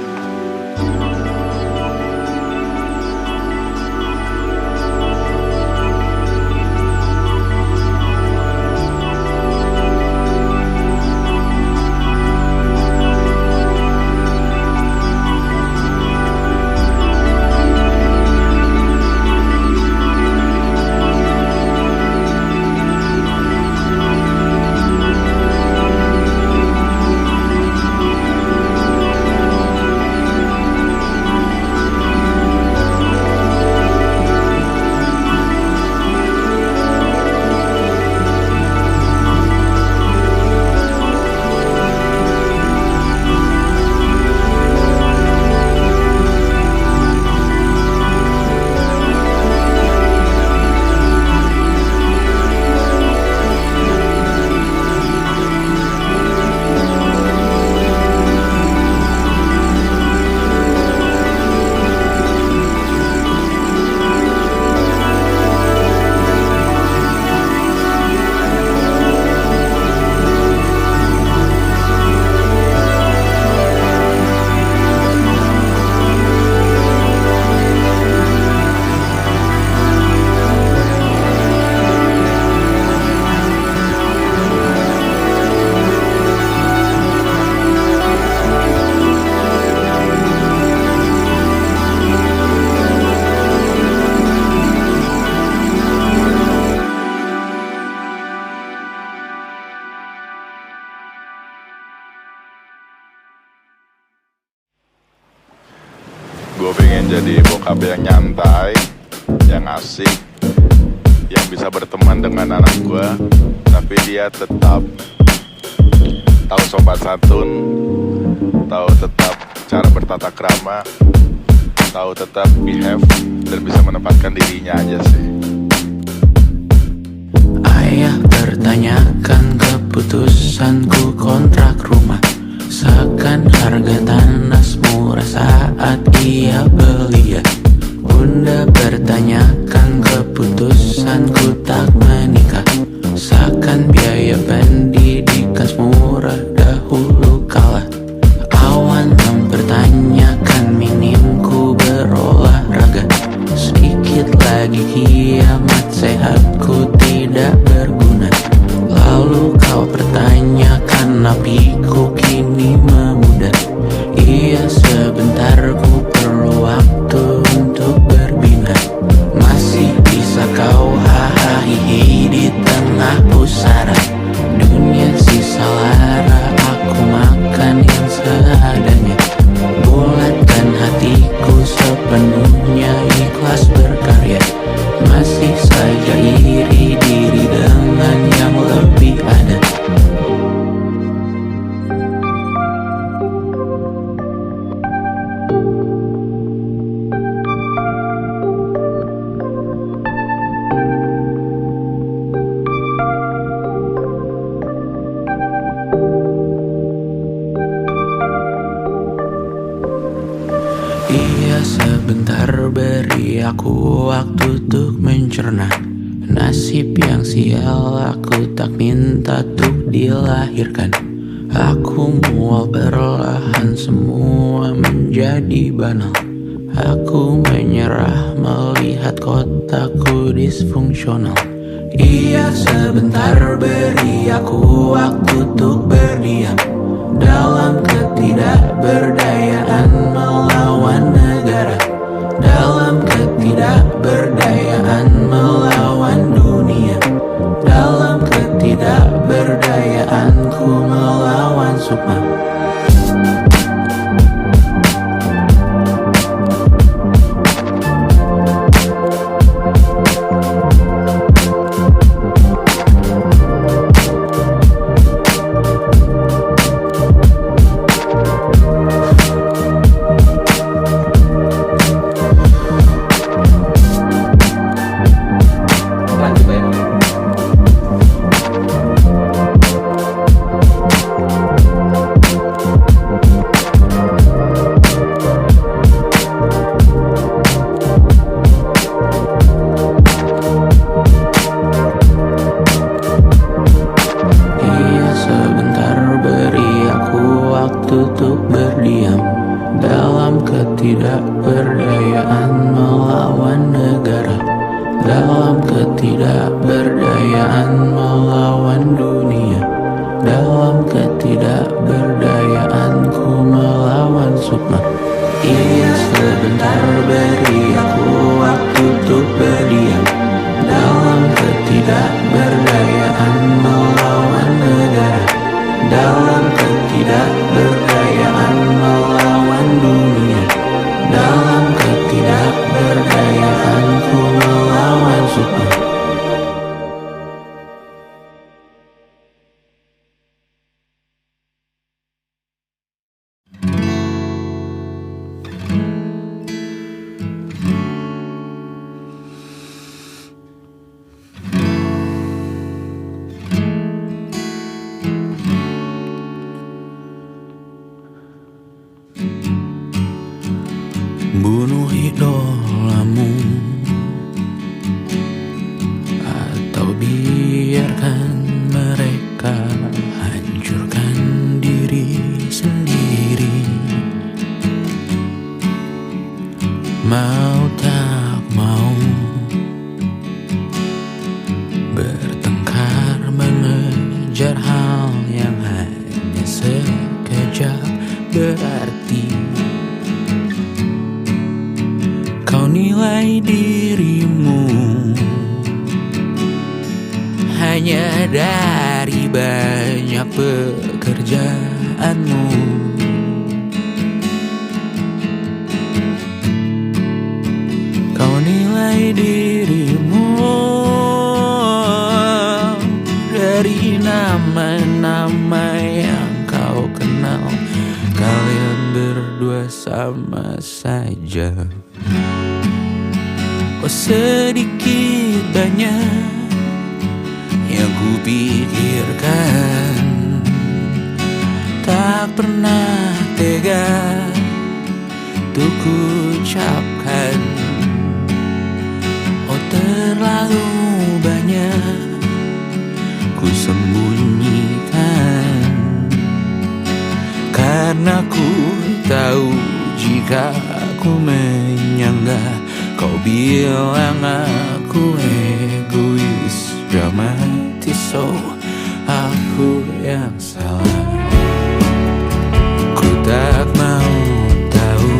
Gue pengen jadi bokap yang nyantai, yang asik, yang bisa berteman dengan anak gue, tapi dia tetap tahu sopan santun, tahu tetap cara bertata krama, tahu tetap behave, dan bisa menempatkan dirinya aja sih. Ayah bertanyakan keputusanku kontrak rumah, seakan harga tanah murah saat ia beli ya. Bunda bertanyakan keputusanku tak menikah, seakan biaya pendidikan murah dahulu kala. Awan mempertanyakan minimku berolahraga, sedikit lagi kiamat sehatku tidak berguna. Lalu kau pertanyakan napiku kini memudar. Iya sebentar ku perlu waktu untuk berbina. Masih bisa kau hahaha di tengah pusara dunia sisa lara, aku makan yang seadanya. Bulatkan hatiku sepenuhnya ikhlas berkarya. Masih saja iri diri dengan yang lebih ada. Iya sebentar beri aku waktu untuk mencerna. Nasib yang sial aku tak minta untuk dilahirkan. Aku mual perlahan semua menjadi banal. Aku menyerah melihat kotaku disfungsional. Iya sebentar beri aku waktu untuk berdiam dalam ketidakberdayaan melawan negara, dalam ketidakberdayaan melawan dunia, dalam ketidakberdayaanku melawan sukma. Untuk berdiam dalam ketidakberdayaan melawan negara, dalam ketidakberdayaan melawan dunia, dalam ketidakberdayaanku melawan sukma. Iya sebentar beri aku waktu untuk berdiam dalam ketidakberdayaan melawan negara, dalam ketidakberdayaan melawan dunia, dalam ketidakberdayaanku melawan sukma. Bunuh idolamu atau biarkan mereka hancurkan diri sendiri. Mau tak mau bertengkar mengejar hal yang hanya sekejap berarti. Kau nilai dirimu hanya dari banyak pekerjaanmu. mencintai dirimu dari nama-nama yang kau kenal. Kalian berdua sama saja. Oh, sedikit banyak yang ku pikirkan, tak pernah tega untuk ku ucapkan. Oh, terlalu banyak ku sembunyikan, karena ku tahu jika aku menyanggah, kau bilang aku egois, dramatis. So, aku yang salah. Ku tak mau tahu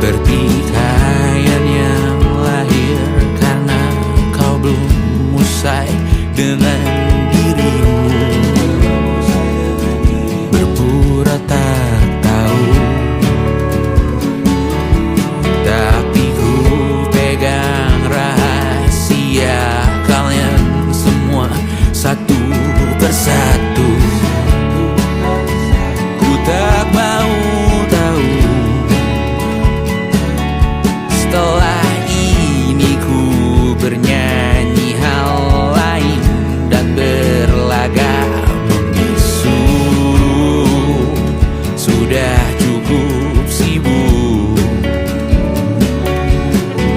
pertikaian yang lahir karena kau belum usai dengan dirimu. Berpura tak tahu, tapi ku pegang rahasia kalian semua satu persatu. Ku tak mau tahu setelah ini ku bernyanyi hal lain dan berlagak membisu. Sudah cukup sibuk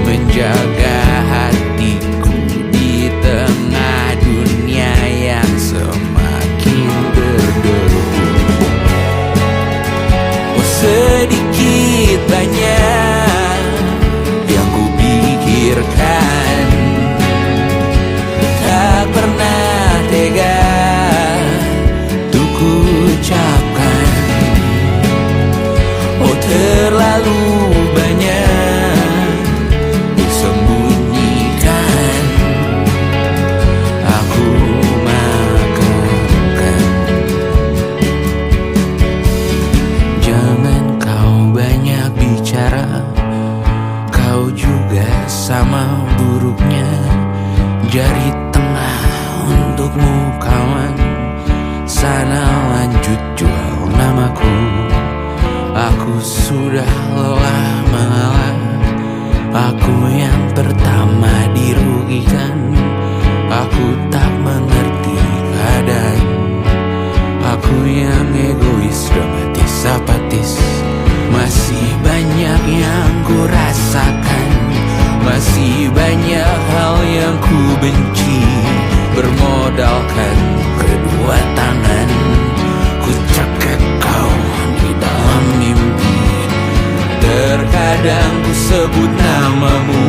menjaga hatiku di tengah dunia yang semakin berdebu. Oh, sedikit banyak yang ku pikirkan, tak pernah tega untuk ku ucapkan. Oh, terlalu banyak disembunyikan, aku makamkan. Jangan kau banyak bicara, kau juga sama buruknya. Jari tengah untukmu kawan, sana lanjut jual namaku. Aku sudah lelah mengalah, aku yang pertama dirugikan. Aku tak mengerti keadaan, aku yang egois, dramatis, apatis. Masih banyak yang ku rasakan, masih banyak hal yang ku benci. Bermodalkan kedua tangan, ku cekek kau di dalam mimpi. Terkadang ku sebut namamu,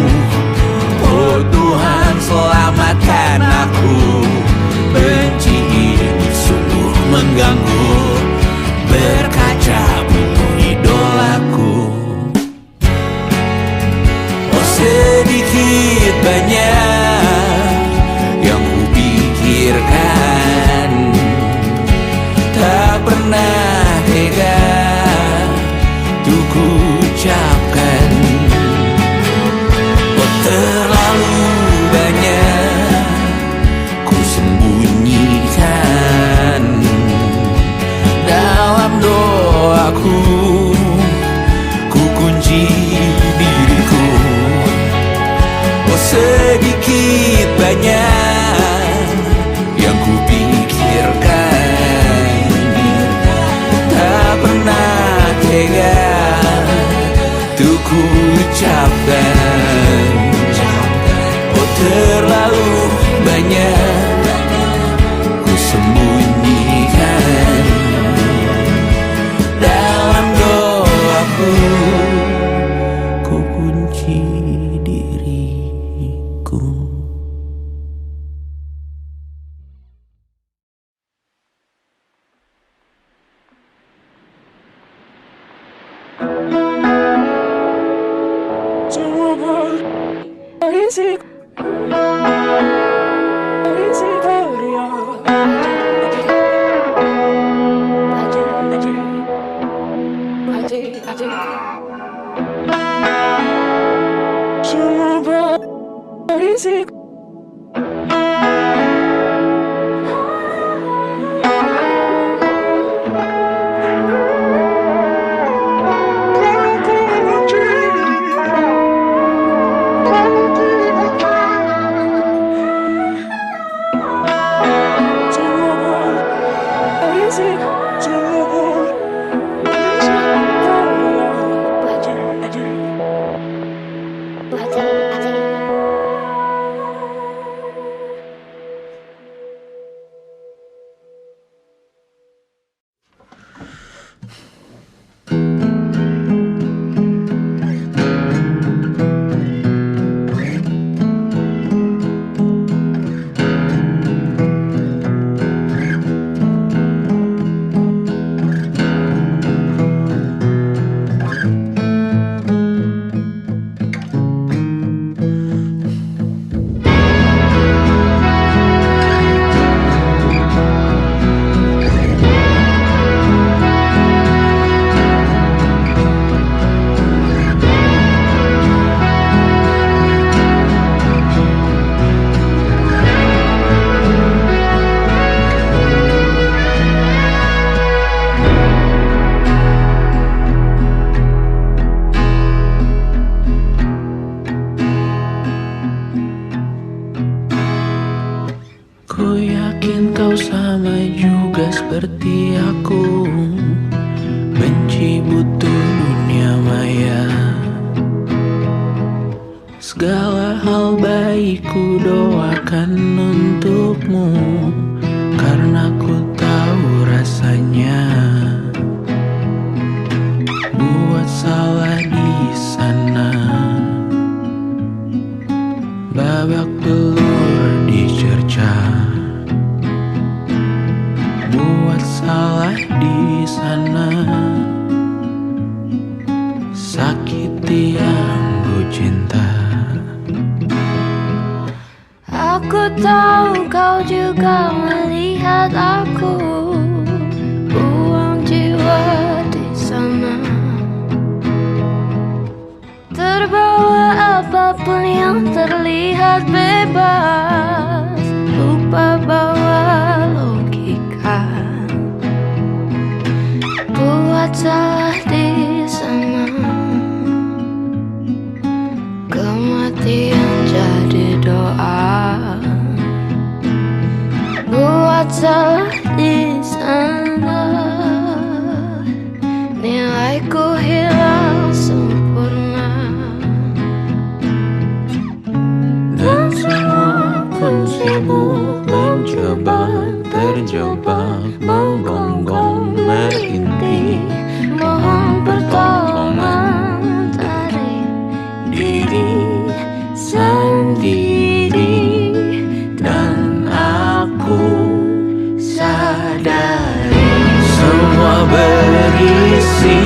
oh Tuhan selamatkan aku. Benci ini sungguh mengganggu, berkaca buku idolaku. Oh, sedikit banyak yang ku pikirkan, tak pernah tega untuk ku ucapkan. Oh, terlalu banyak ku sembunyikan dalam doaku. Ku kunci diriku. Oh, sedikit banyak yang ku pikirkan, tak pernah tega untuk ku ucapkan. Oh, terlalu banyak ku sembunyikan dalam doaku. Ku kunci diriku. Aje. berisik. Ku yakin kau sama juga seperti aku, benci butuh dunia maya. Segala hal baik ku doakan untukmu, karena ku tahu rasanya buat salah di sana, babak belur dicerca. Buat salah di sana, sakiti yang ku cinta. Aku tahu kau juga melihat aku, buang jiwa di sana, terbawa apapun yang terlihat bebas, lupa bawa logika. Buat salah di sana, kematian jadi doa. Buat salah di sana, nilaiku hilang sempurna. Dan semua pun sibuk mencoba, terjebak, menggonggong, merintih, Mohon pertolongan dari diri sendiri. Dan aku sadari semua berisi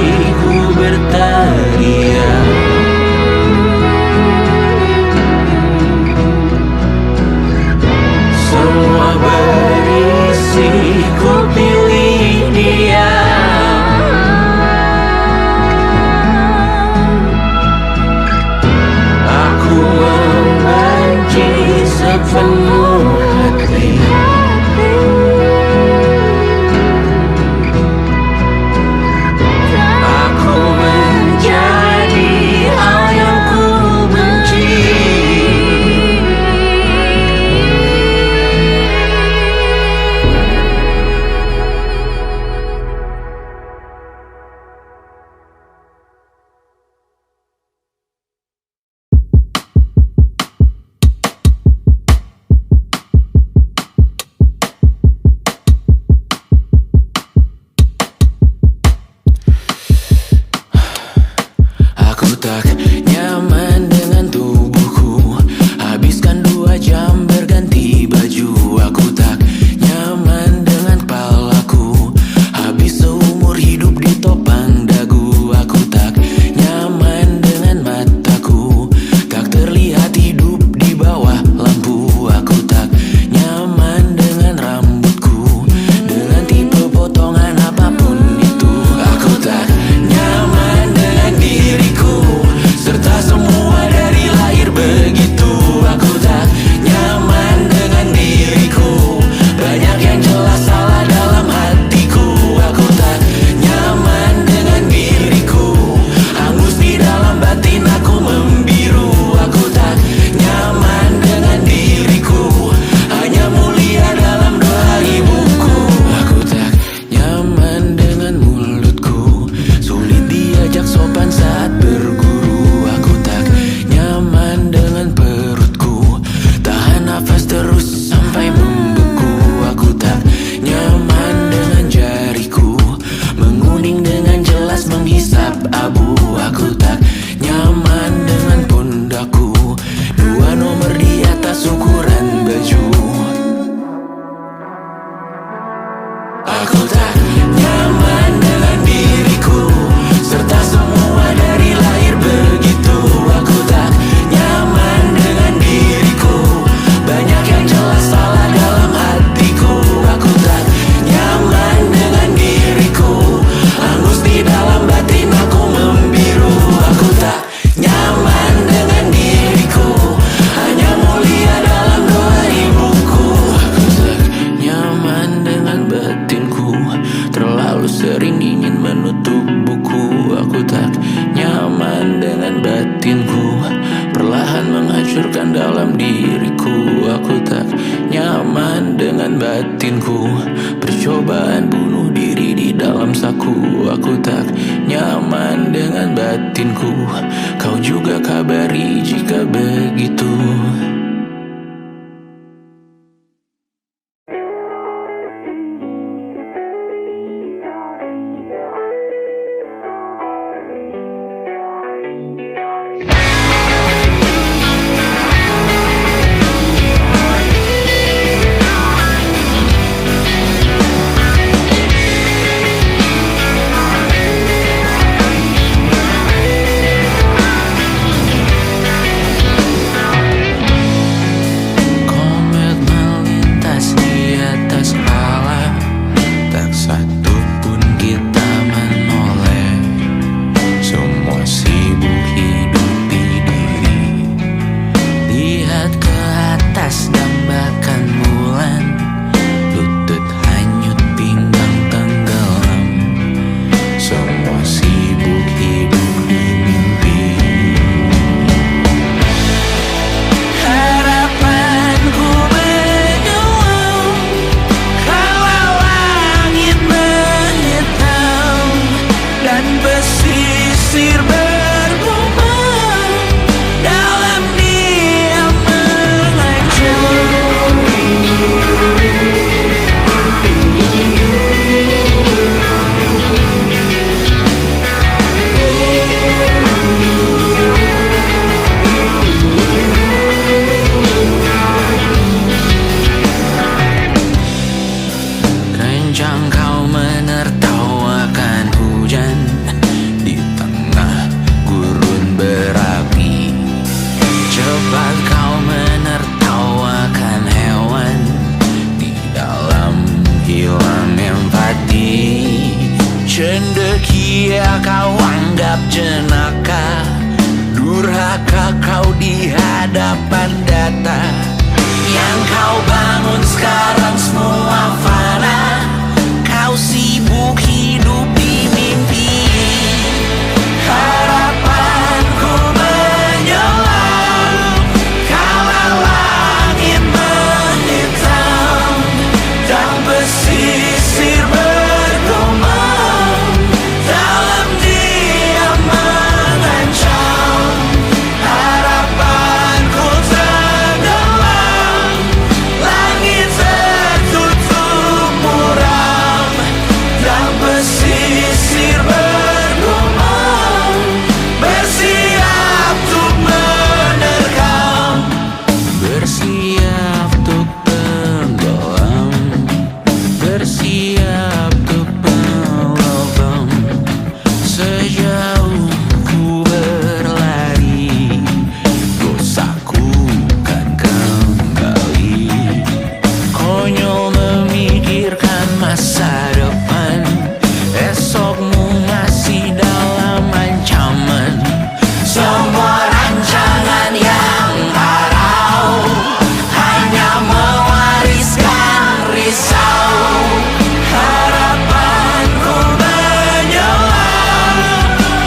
batinku. Percobaan bunuh diri di dalam saku. Aku tak nyaman dengan batinku. Kau juga kabari jika begitu. Cendekia kau anggap jenaka, durhaka kau di hadapan data. Yang kau bangun sekarang semua fana. Kau sibuk hidup di mimpi. Harapanku menyelam kala langit menghitam dan pesisir bergumam dalam diam mengancam. Harapanku tenggelam, langit tertutup muram dan pesisir bergumam, bersiap untuk menerkam, bersiap untuk tenggelam, bersiap untuk melambang. Sejauh ku berlari, dosaku kan kembali. Konyol memikirkan masa depan, esokmu masih dalam ancaman. Semua rancangan yang parau hanya mewariskan risau. Harapanku menyelam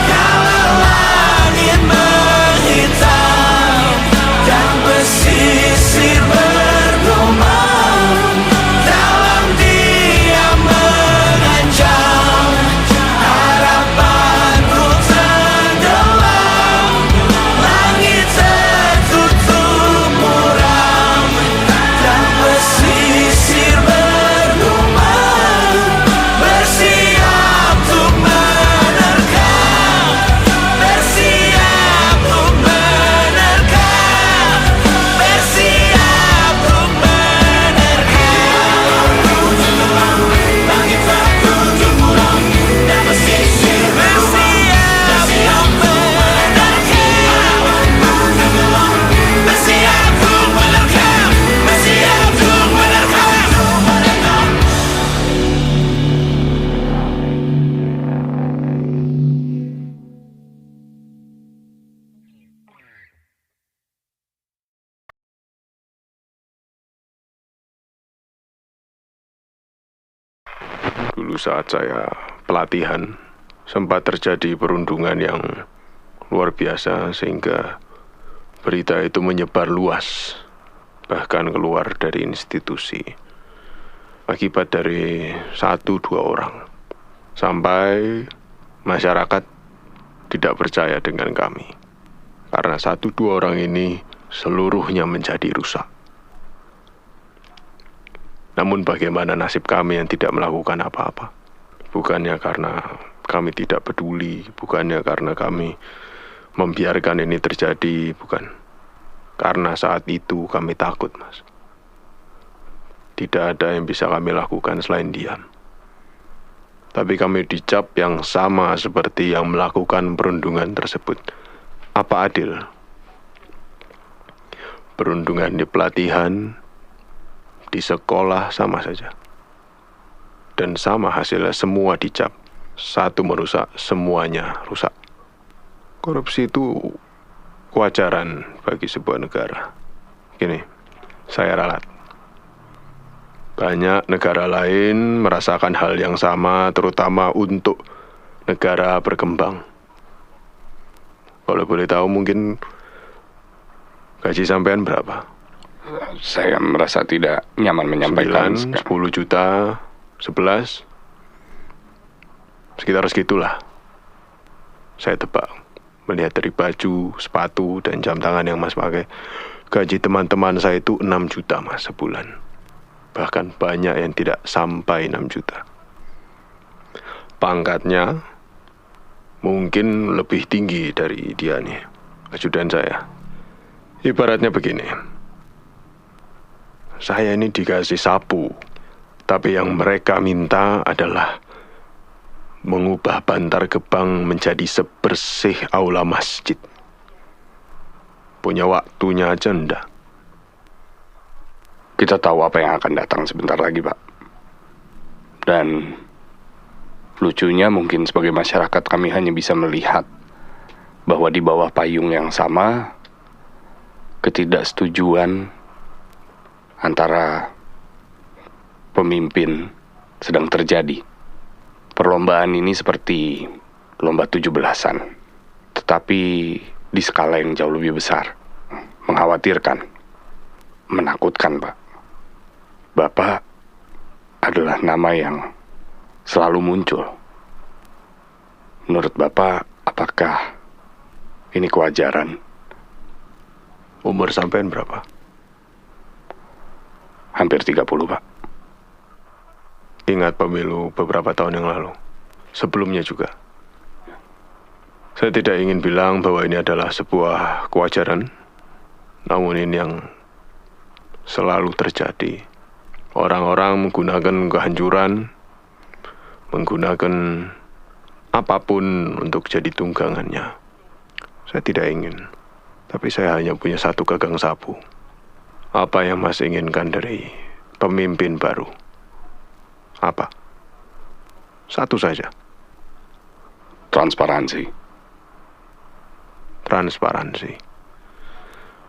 kala langit menghitam dan pesisir bergumam dalam diam mengancam. Harapanku tenggelam, langit tertutup muram dan pesisir bergumam, bersiap untuk menerkam, bersiap untuk menerkam, bersiap untuk menerkam. Langit tertutup muram dan pesisir bersiap untuk menerkam, bersiap untuk menerkam, bersiap untuk menerkam. Dulu saat saya pelatihan, sempat terjadi perundungan yang luar biasa sehingga berita itu menyebar luas, bahkan keluar dari institusi. akibat dari 1-2 orang, sampai masyarakat tidak percaya dengan kami. Karena 1-2 orang ini seluruhnya menjadi rusak. Namun bagaimana nasib kami yang tidak melakukan apa-apa? Bukannya karena kami tidak peduli, bukannya karena kami membiarkan ini terjadi, bukan. Karena saat itu kami takut, Mas. Tidak ada yang bisa kami lakukan selain diam. Tapi kami dicap yang sama seperti yang melakukan perundungan tersebut. Apa adil? Perundungan di pelatihan, di sekolah sama saja. Dan sama hasilnya, semua dicap. Satu merusak, semuanya rusak. Korupsi itu kewajaran bagi sebuah negara. Gini, saya ralat. Banyak negara lain merasakan hal yang sama, terutama untuk negara berkembang. Kalau boleh tahu mungkin gaji sampean berapa? Saya merasa tidak nyaman menyampaikan. 9, 10 juta, 11, sekitar segitulah. Saya tebak, melihat dari baju, sepatu, dan jam tangan yang Mas pakai, gaji teman-teman saya itu 6 juta, Mas, sebulan. Bahkan banyak yang tidak sampai 6 juta. Pangkatnya mungkin lebih tinggi dari dia nih, ajudan saya. Ibaratnya begini, saya ini dikasih sapu, tapi yang mereka minta adalah mengubah Bantar Gebang menjadi sebersih aula masjid. Punya waktunya aja enggak. Kita tahu apa yang akan datang sebentar lagi, Pak. Dan lucunya mungkin sebagai masyarakat kami hanya bisa melihat bahwa di bawah payung yang sama, ketidaksetujuan antara pemimpin sedang terjadi. Perlombaan ini seperti lomba 17-an, tetapi di skala yang jauh lebih besar. Mengkhawatirkan, menakutkan, Pak. Bapak adalah nama yang selalu muncul. Menurut Bapak, apakah ini kewajaran? Umur sampean berapa? Hampir 30, Pak. Ingat pemilu beberapa tahun yang lalu? Sebelumnya juga. Saya tidak ingin bilang bahwa ini adalah sebuah kewajaran, namun ini yang selalu terjadi. Orang-orang menggunakan kehancuran, menggunakan apapun untuk jadi tunggangannya. Saya tidak ingin, tapi saya hanya punya satu gagang sapu. Apa yang Mas inginkan dari pemimpin baru? Apa? Satu saja. Transparansi. Transparansi.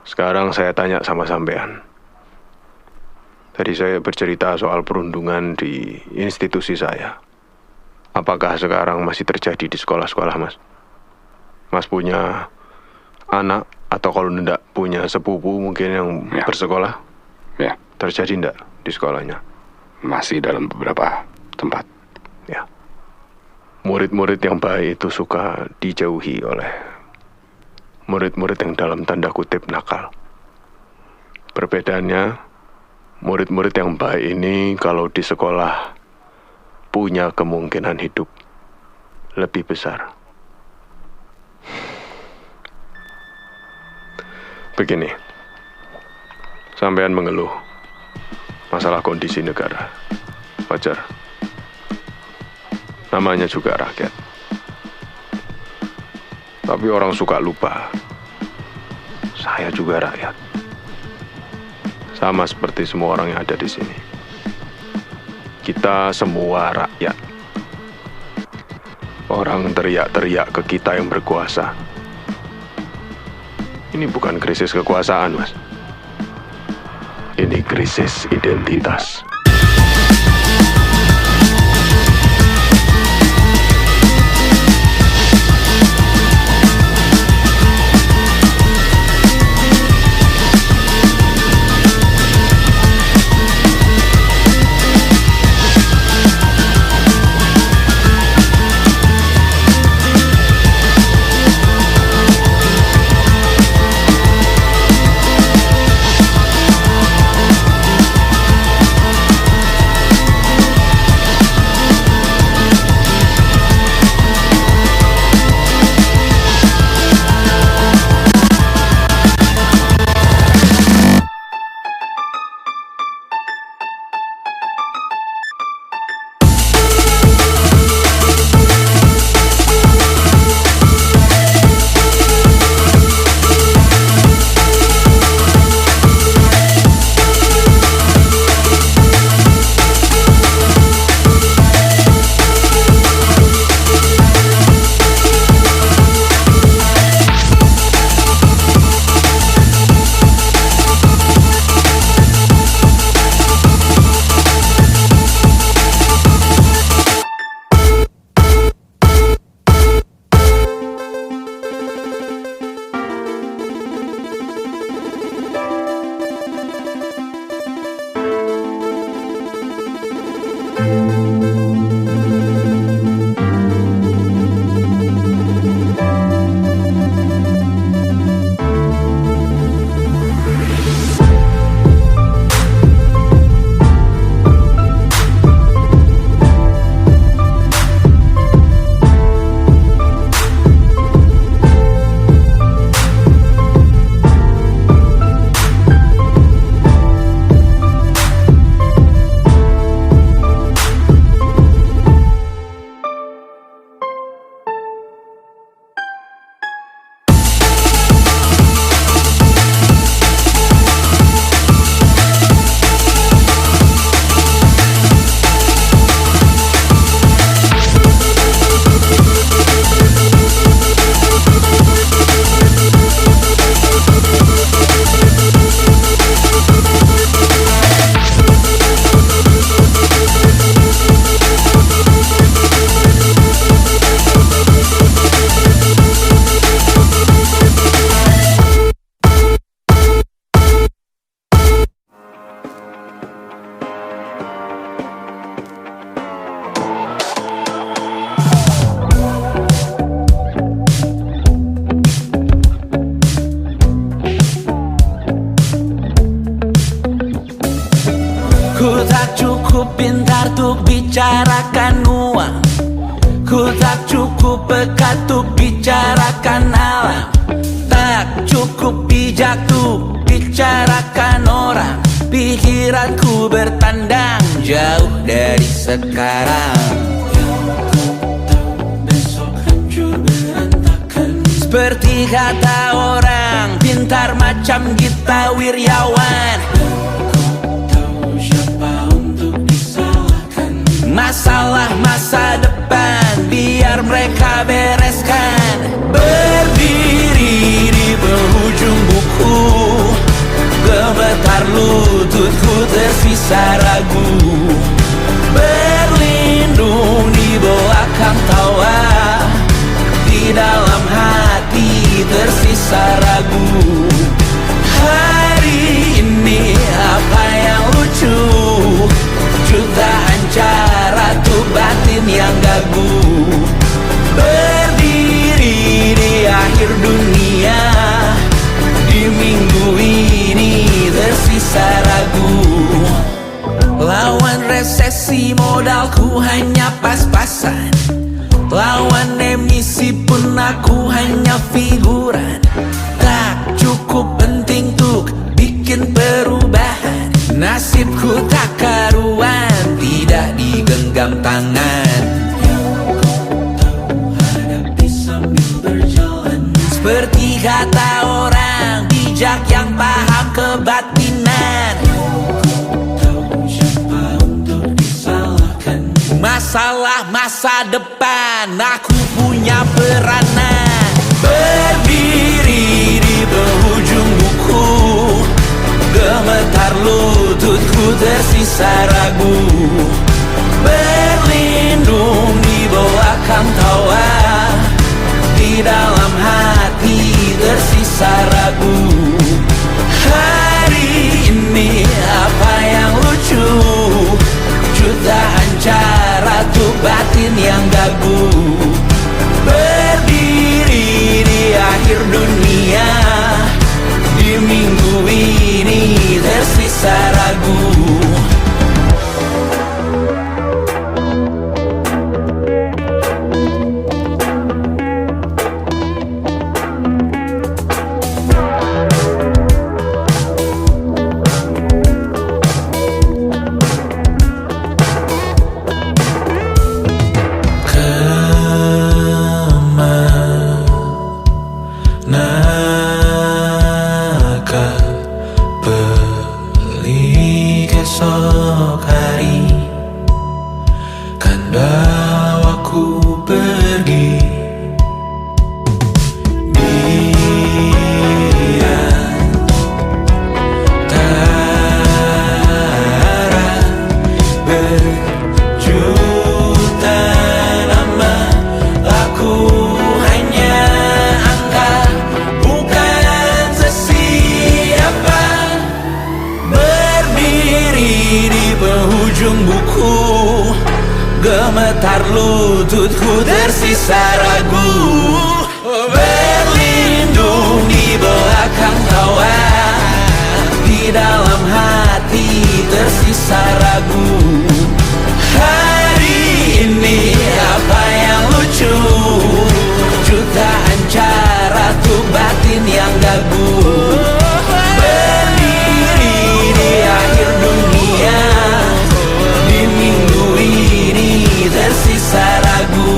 Sekarang saya tanya sama sampean. Tadi saya bercerita soal perundungan di institusi saya. Apakah sekarang masih terjadi di sekolah-sekolah, Mas? Mas punya anak, atau kalau tidak punya sepupu mungkin yang bersekolah? Ya. Terjadi tidak di sekolahnya? Masih dalam beberapa tempat. Ya. Murid-murid yang baik itu suka dijauhi oleh murid-murid yang dalam tanda kutip nakal. Perbedaannya, murid-murid yang baik ini kalau di sekolah punya kemungkinan hidup lebih besar. Begini, sampean mengeluh masalah kondisi negara. Wajar. Namanya juga rakyat. Tapi orang suka lupa. Saya juga rakyat. Sama seperti semua orang yang ada di sini. Kita semua rakyat. Orang teriak-teriak ke kita yang berkuasa. Ini bukan krisis kekuasaan, Mas. Ini krisis identitas. cukup peka untuk bicarakan alam, tak cukup bijak untuk bicarakan orang. Pikiranku bertandang jauh dari sekarang. Seperti kata orang pintar macam Gita Wirjawan, masalah masa depan biar mereka bereskan. Berdiri di penghujung buku, gemetar lututku tersisa ragu. Berlindung di belakang tawa, di dalam hati tersisa ragu. Hari ini apa yang lucu? Jutaan cara tuh batin yang gagu. Berdiri di akhir dunia, di minggu ini tersisa ragu. Lawan resesi modalku hanya pas-pasan, lawan emisi pun aku hanya figuran. Tak cukup penting untuk bikin perubahan. Nasibku tak karuan, tidak digenggam tangan. Seperti kata orang bijak yang paham kebatinan, masalah masa depan aku punya peranan. Berdiri di penghujung buku, gemetar lututku tersisa ragu. Berlindung di belakang tawa, di dalam hati tersisa ragu. Hari ini apa yang lucu? Jutaan cara tuh batin yang gagu. Berdiri di akhir dunia, di minggu ini tersisa ragu. Gemetar lututku tersisa ragu. Berlindung di belakang tawa, di dalam hati tersisa ragu. Hari ini apa yang lucu? Jutaan cara tuh batin yang gagu. Berdiri di akhir dunia, di minggu ini tersisa ragu.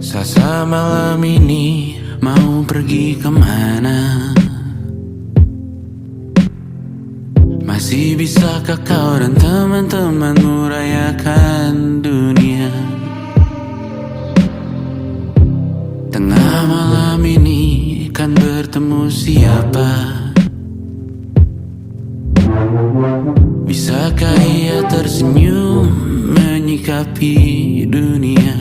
Sasa malam ini mau pergi kemana? Masih bisakah kau dan teman-temanmu rayakan dunia? Tengah malam ini kan bertemu siapa? Bisakah ia tersenyum menyikapi menghadapi dunia.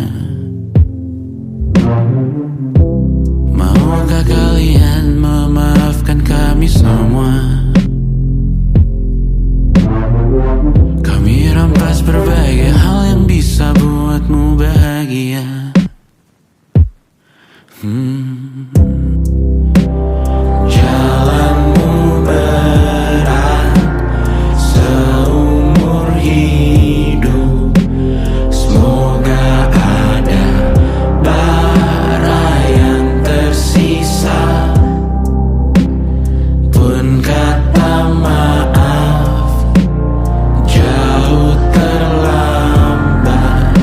Maukah kalian memaafkan kami semua? Kami rampas berbagai hal yang bisa buatmu bahagia. Jalanmu berat seumur hidup. Semoga ada bara yang tersisa. Pun kata maaf jauh terlambat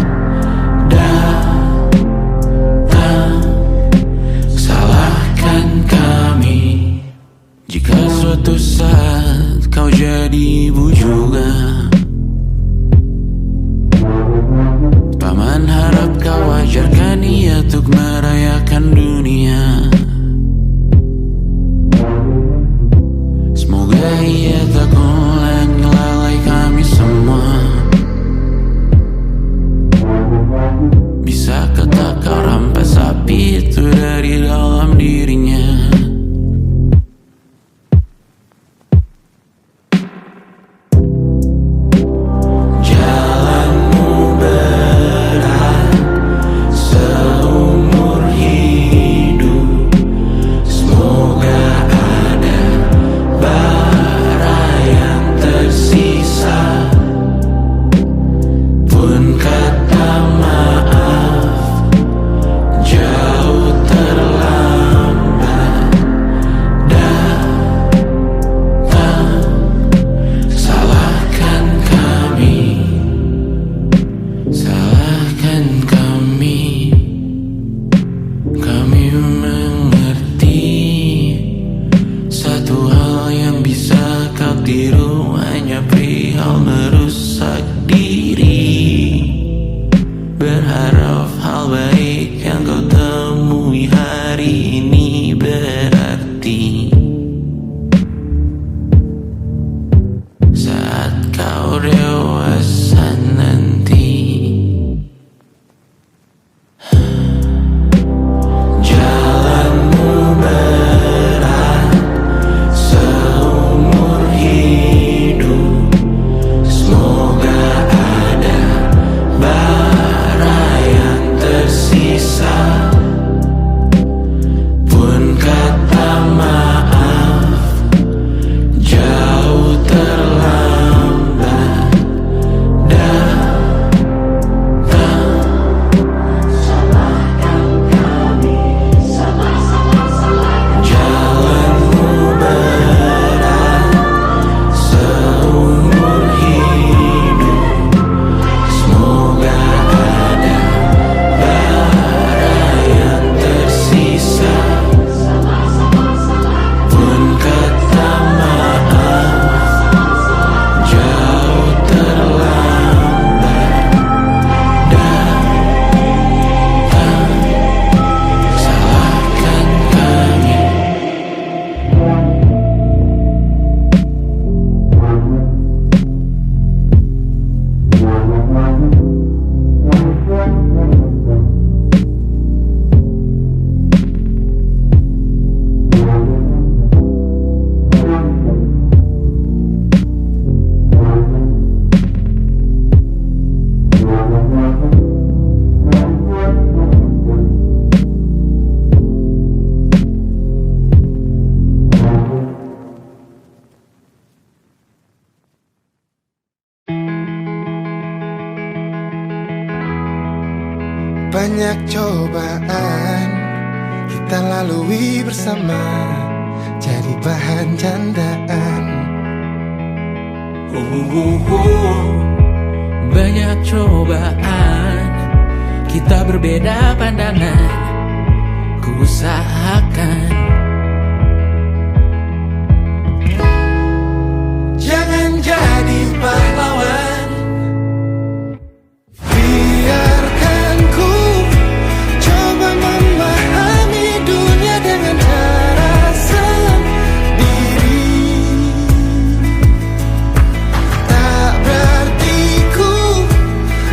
datang. Salahkan kami jika suatu saat kau jadi bujuga. Paman harap kau wajarkan ia untuk merayakan dunia. Semoga ia tak ulang lalai kami semua. Bisa tak kau rampas api itu dari dalam dirinya? Jalanmu berat seumur hidup. Semoga ada bara yang tersisa. Pun kata maaf jauh terlambat datang. Salahkan kami, salahkan kami. Kami mengerti satu hal yang bisa kau tiru hanya perihal merusak diri. Berharap hal baik yang kau temui hari ini berarti saat kau dewasa nanti. Jalanmu berat seumur hidup. Semoga ada bara yang tersisa. Pun kata maaf jauh terlambat datang. Jalanmu berat seumur hidup. Semoga ada bara yang tersisa. Pun kata maaf jauh terlambat datang. Salahkan kami. Banyak cobaan kita lalui bersama, jadi bahan candaan. Banyak cobaan kita berbeda pandangan. Ku usahakan jangan jadi pahlawan. Biarkan ku coba memahami dunia dengan cara sendiri. Tak berarti ku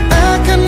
akan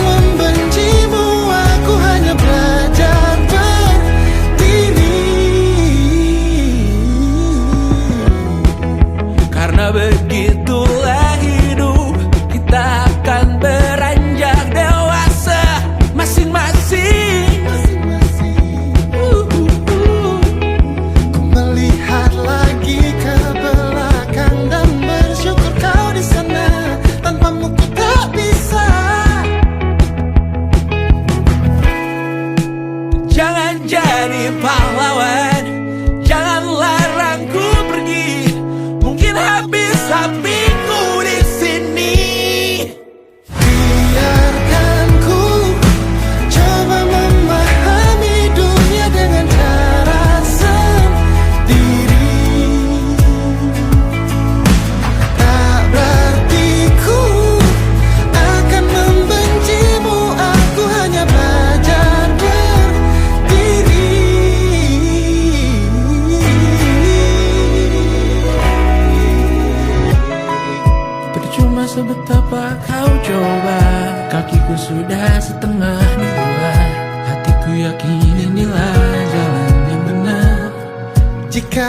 hanya setengah di luar. Hatiku yakin inilah jalan yang benar. Jika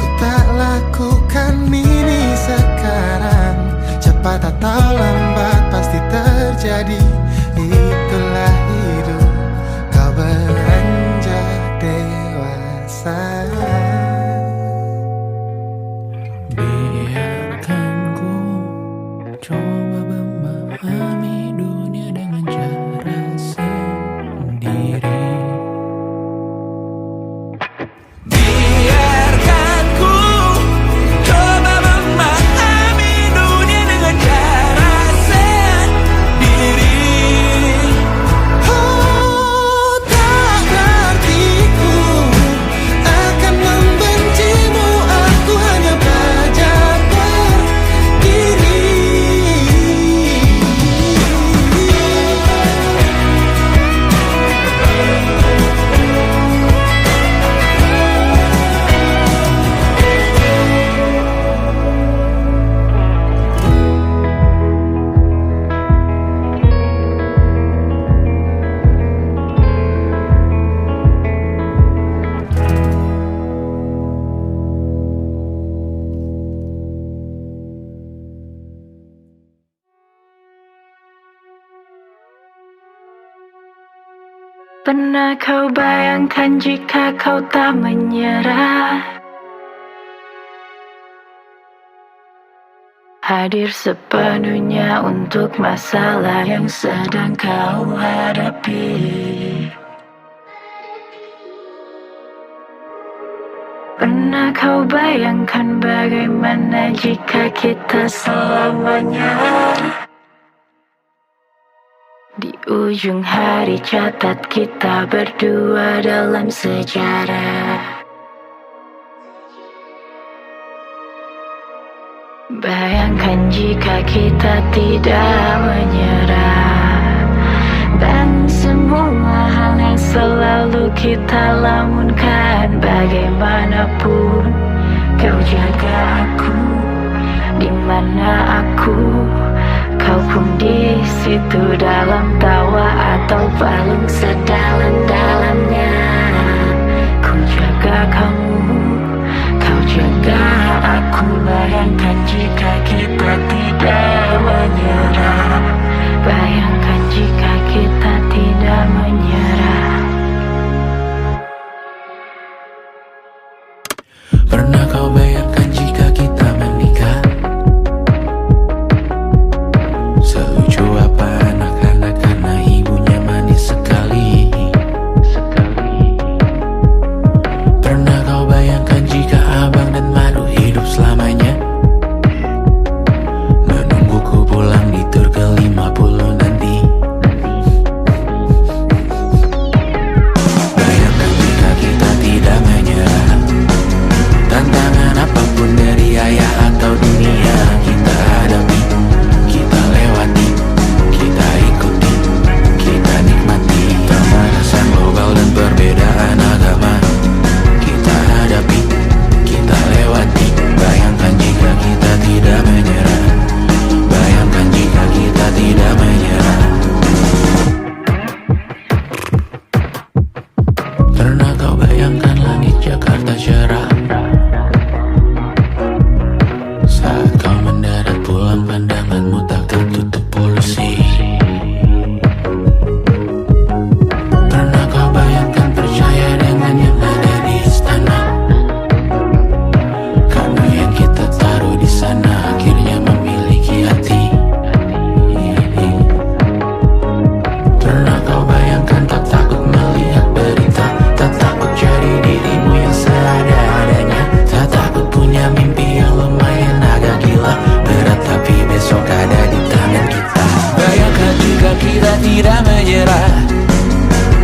ku tak lakukan ini sekarang, cepat atau lambat pasti terjadi. Itulah hidup, kau beranjak dewasa. Biarkan ku coba memahami dunia dengan cara sendiri. Biarkan ku coba memahami dunia dengan cara sendiri. Oh, tak berarti ku akan membencimu. Aku hanya belajar berdiri. Pernah kau bayangkan jika kau tak menyerah? Hadir sepenuhnya untuk masalah yang sedang kau hadapi. Pernah kau bayangkan bagaimana jika kita selamanya di ujung hari catat kita berdua dalam sejarah. Bayangkan jika kita tidak menyerah, dan semua hal yang selalu kita lamunkan. Bagaimanapun kau jaga aku, di mana aku, kau pun di situ, dalam tawa atau palung sedalam-dalamnya. Ku jaga kamu, kau jaga aku. Bayangkan jika kita tidak menyerah. Bayangkan jika kita tidak menyerah. Pernah kau bayangkan jika kita menikah? Selucu apa anak-anak karena ibunya manis sekali. Pernah kau bayangkan jika abang dan madu hidup selamanya? Menungguku pulang di tur ke-50 nanti. Bayangkan jika kita tidak menyerah. Tantangan apapun dari ayah atau dunia kita hadapi, kita lewati, kita ikuti, kita nikmati. Pemanasan global dan perbedaan agama kita hadapi, kita lewati. Bayangkan jika kita tidak menyerah. Bayangkan jika kita tidak menyerah. Pernah kau bayangkan langit Jakarta cerah saat kau mendarat pulang, pandanganmu tak tertutup polusi. Pernah kau bayangkan percaya dengan yang ada di istana? Kamu yang kita taruh di sana akhirnya memiliki hati. Pernah kau bayangkan tak takut melihat berita, tak takut jadi dirimu yang seada-adanya, tak takut punya mimpi yang lumayan agak gila, berat tapi besok ada di tangan kita. Bayangkan jika kita tidak menyerah.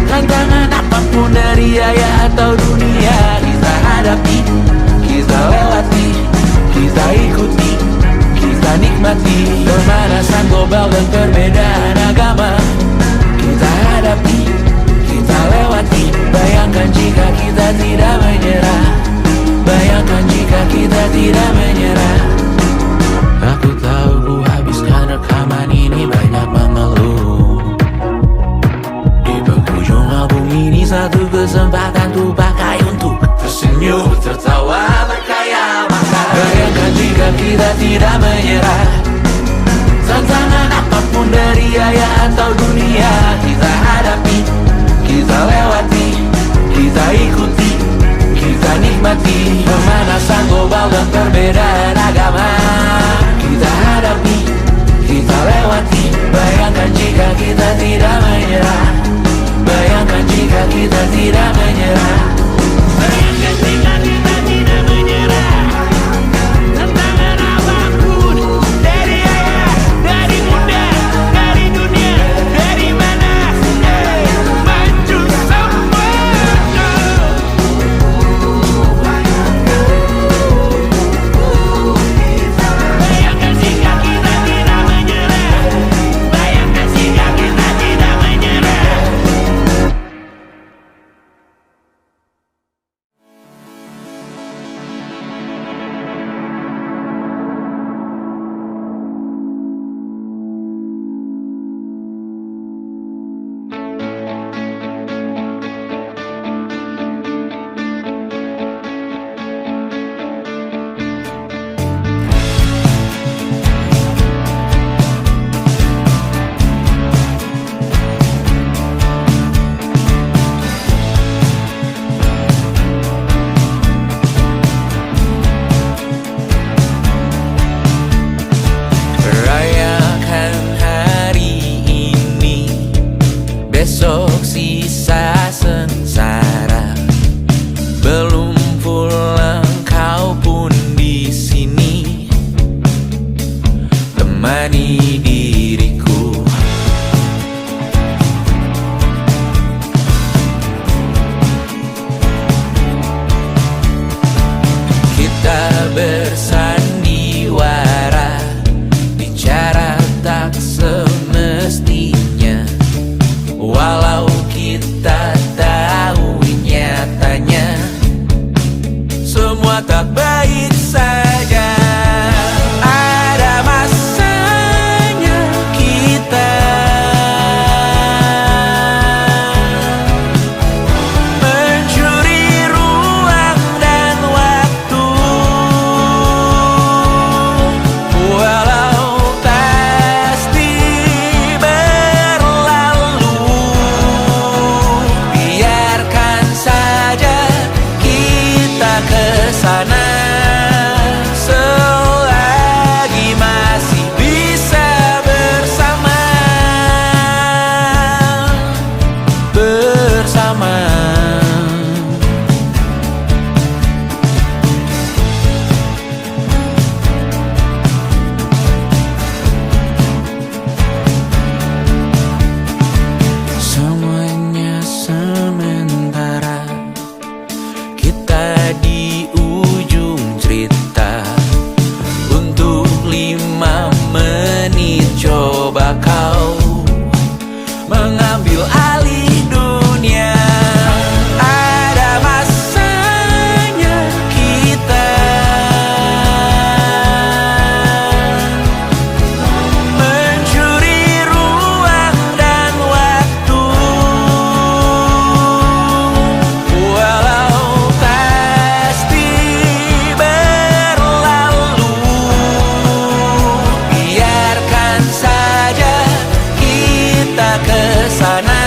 Tantangan apapun dari ayah atau dunia kita hadapi, kita lewati, kita ikuti, kita nikmati. Pemanasan global dan perbedaan agama kita hadapi, kita lewati. Bayangkan jika kita tidak menyerah. Bayangkan jika kita tidak menyerah. Aku tahu ku habiskan rekaman ini banyak mengeluh. senyum, tertawa berkhayal maka bayangkan jika kita tidak menyerah. Tantangan apapun dari ayah atau dunia, kita hadapi, kita lewati, kita ikuti, kita nikmati pemanasan global dan perbedaan agama. Kita hadapi, kita lewati. Bayangkan jika kita tidak menyerah. Bayangkan jika kita tidak menyerah. Bayangkan jika kita tidak menyerah. Tantangan apapun dari ayah, dari bunda, dari dunia, dari mana, maju semua. Bayangkan jika kita tidak menyerah. Bayangkan jika kita tidak menyerah. Rayakan hari ini, besok sisa sengsara. Belum pulang kau pun di sini, temani diriku. Kita bersandiwara, bicara tak semestinya. Walau kita tahu nyatanya semua tak baik saja. Ada masanya kita mencuri ruang dan waktu. Walau pasti berlalu, biarkan saja kita kesana selagi masih bisa bersama. Semuanya sementara, kita di ujung cerita. Untuk 5 menit coba kau mengambil alih dunia. Ada masanya kita mencuri ruang dan waktu. Walau pasti berlalu, biarkan saja kita kesana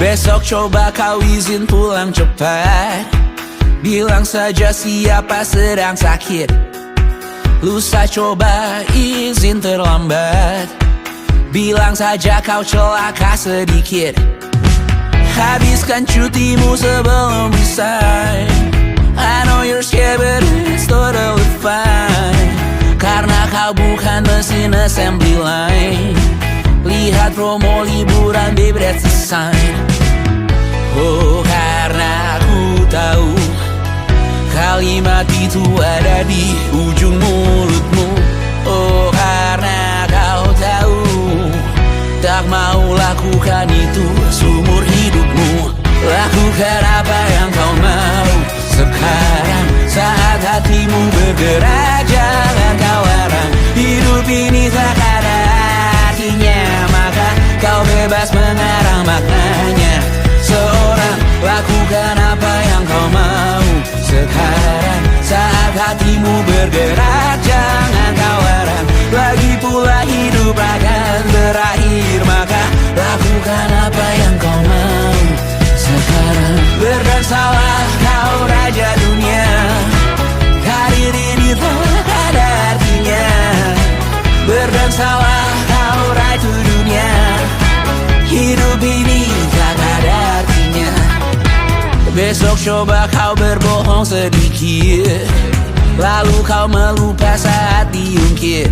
Besok coba kau izin pulang cepat. Bilang saja siapa sedang sakit. Lusa coba izin terlambat. Bilang saja kau celaka sedikit. Habiskan cutimu sebelum resign. I know you're scared but it's totally fine. Karena kau bukan mesin assembly line. Lihat promo liburan babe, that's the sign. Oh, karena aku tahu kalimat itu ada di ujung mulutmu. Oh, karena kau tahu tak mau lakukan itu seumur hidupmu. Lakukan apa yang kau mau sekarang, saat hatimu bergerak. Jangan kau larang, hidup ini tak ada artinya, maka kau bebas mengarang maknanya. Seorang, lakukan apa yang kau mau sekarang, saat hatimu bergerak. Jangan kau larang, lagi pula hidup akan berakhir, maka lakukan apa yang kau mau sekarang. Berdansalah kau raja dunia, karir ini tak ada artinya. Berdansalah kau ratu dunia, hidup ini tak ada artinya. Besok coba kau berbohong sedikit, lalu kau melupa saat diungkit.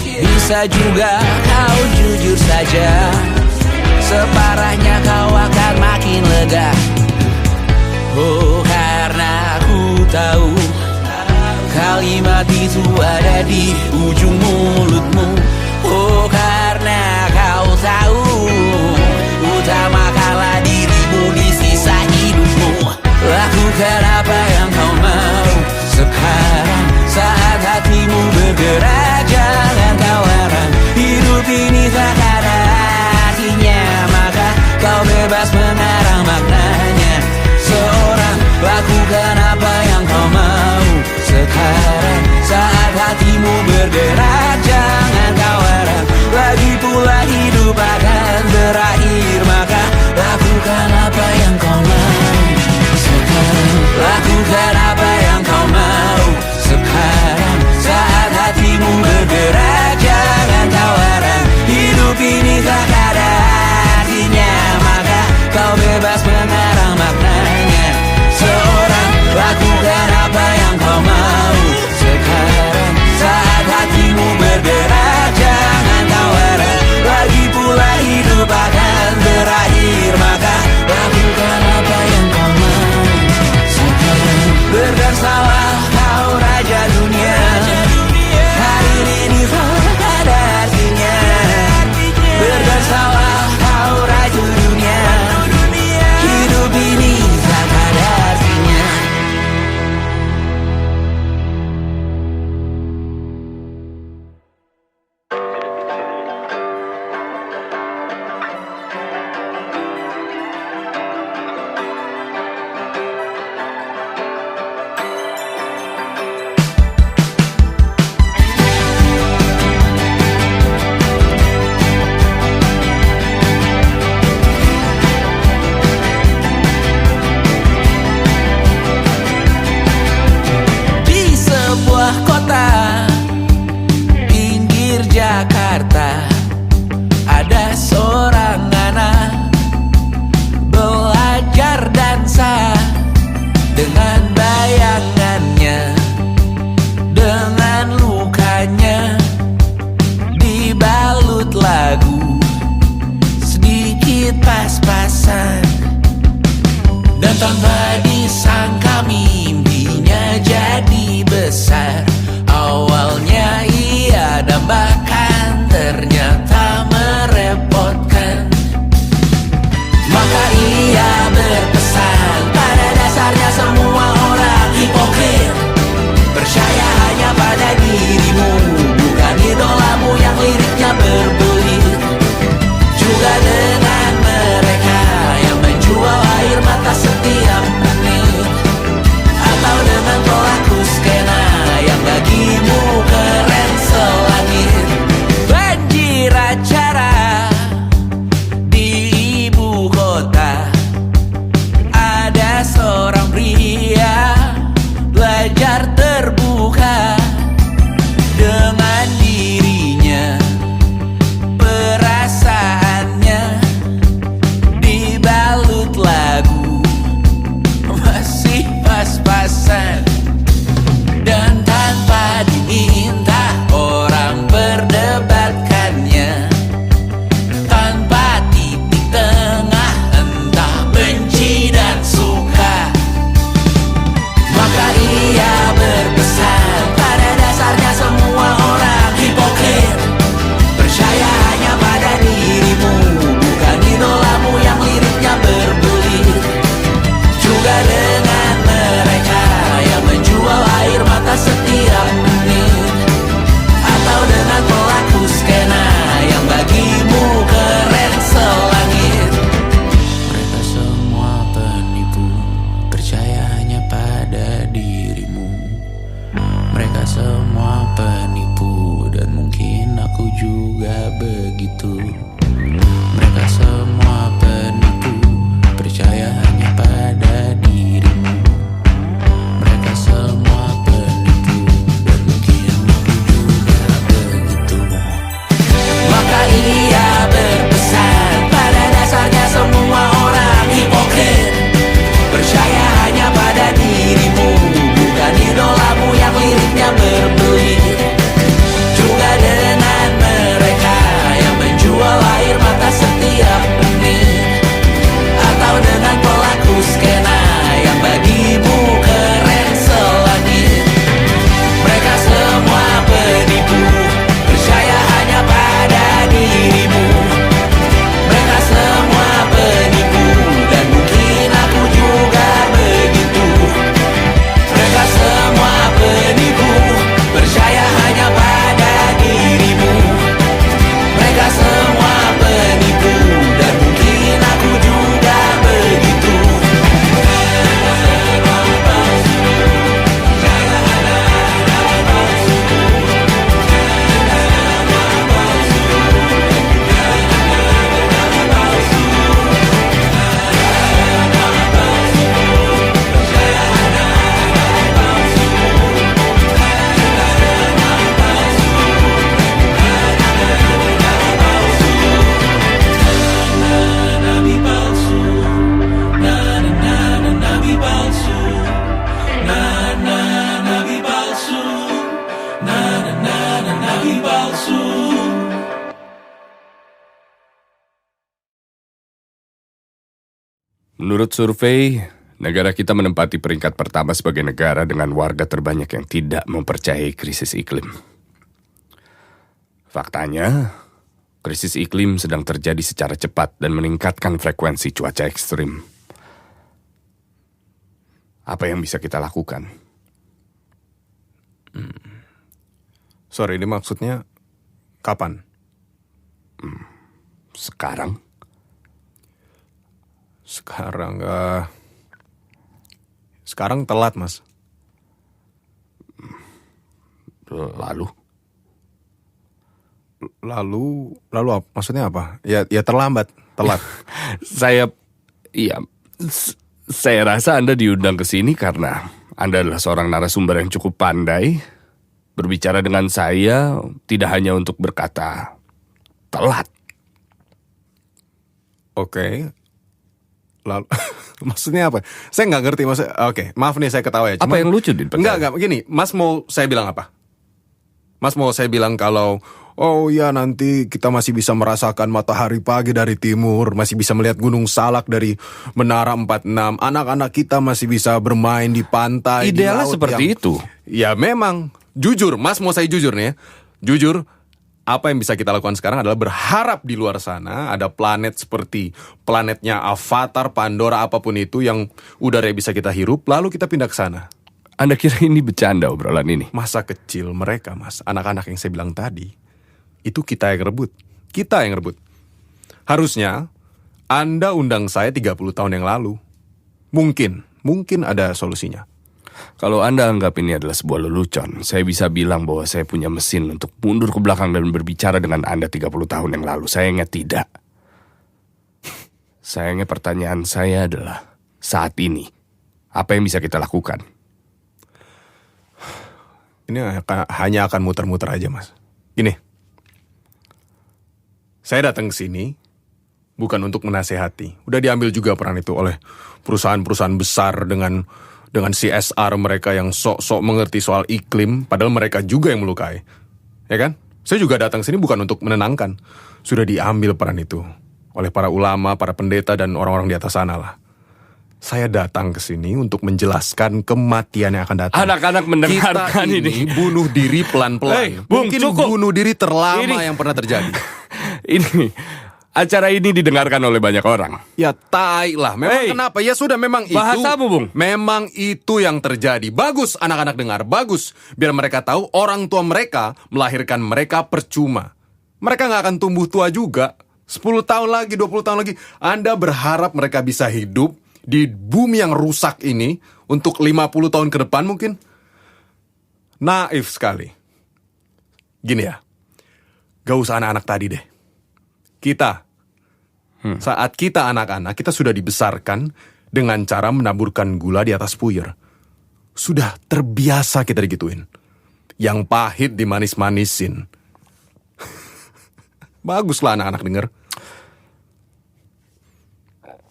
Bisa juga kau jujur saja, separahnya kau akan makin lega. Oh, karena aku tahu kalimat itu ada di ujung mulutmu. Oh, karena kau tahu utamakanlah dirimu di sisa hidupmu. Lakukan apa yang kau mau sekarang, saat hatimu bergerak. Jangan kau larang, hidup ini tak ada artinya, maka kau bebas mengarang maknanya. Seorang, lakukan apa yang kau mau sekarang, saat hatimu bergerak. Jangan kau lagi palsu. Menurut survei, negara kita menempati peringkat pertama sebagai negara dengan warga terbanyak yang tidak mempercayai krisis iklim. Faktanya, krisis iklim sedang terjadi secara cepat dan meningkatkan frekuensi cuaca ekstrim. Apa yang bisa kita lakukan? Sorry, ini maksudnya kapan? Sekarang? Sekarang telat, Mas. Lalu apa? Maksudnya apa? Ya terlambat, telat. Saya rasa Anda diundang ke sini karena Anda adalah seorang narasumber yang cukup pandai. Berbicara dengan saya tidak hanya untuk berkata telat. Oke. Lalu maksudnya apa? Saya nggak ngerti maksudnya. Oke, maaf nih saya ketawa ya. Apa yang lucu, Din? Enggak, gini. Mas mau saya bilang apa? Mas mau saya bilang kalau oh ya nanti kita masih bisa merasakan matahari pagi dari timur, masih bisa melihat Gunung Salak dari Menara 46. Anak-anak kita masih bisa bermain di pantai. Idealnya di laut seperti itu. Ya memang. Jujur, Mas mau saya jujur nih ya. Jujur, apa yang bisa kita lakukan sekarang adalah berharap di luar sana ada planet seperti planetnya Avatar, Pandora, apapun itu yang udara bisa kita hirup, lalu kita pindah ke sana. Anda kira ini bercanda obrolan ini? Masa kecil mereka, Mas, anak-anak yang saya bilang tadi, itu kita yang rebut. Kita yang rebut. Harusnya Anda undang saya 30 tahun yang lalu. Mungkin ada solusinya. Kalau Anda anggap ini adalah sebuah lelucon, saya bisa bilang bahwa saya punya mesin untuk mundur ke belakang dan berbicara dengan Anda 30 tahun yang lalu. Sayangnya tidak. Sayangnya pertanyaan saya adalah, saat ini, apa yang bisa kita lakukan? Ini hanya akan muter-muter aja, Mas. Gini, saya datang ke sini bukan untuk menasehati. Udah diambil juga peran itu oleh perusahaan-perusahaan besar dengan CSR mereka yang sok-sok mengerti soal iklim, padahal mereka juga yang melukai. Ya kan? Saya juga datang sini bukan untuk menenangkan. Sudah diambil peran itu oleh para ulama, para pendeta, dan orang-orang di atas sana lah. Saya datang ke sini untuk menjelaskan kematian yang akan datang. Anak-anak mendengarkan kita ini bunuh diri pelan-pelan. Bung, mungkin cukup. bunuh diri terlama yang pernah terjadi. Acara ini didengarkan oleh banyak orang. Ya tai lah. Memang kenapa? Ya sudah, memang itu. Bahasamu, Bung. Memang itu yang terjadi. Bagus anak-anak dengar. Bagus. Biar mereka tahu orang tua mereka melahirkan mereka percuma. Mereka gak akan tumbuh tua juga. 10 tahun lagi, 20 tahun lagi. Anda berharap mereka bisa hidup di bumi yang rusak ini untuk 50 tahun ke depan mungkin? Naif sekali. Gini ya. Gak usah anak-anak tadi deh. Saat kita anak-anak, kita sudah dibesarkan dengan cara menaburkan gula di atas puyer. Sudah terbiasa kita digituin. Yang pahit dimanis-manisin. Baguslah anak-anak denger.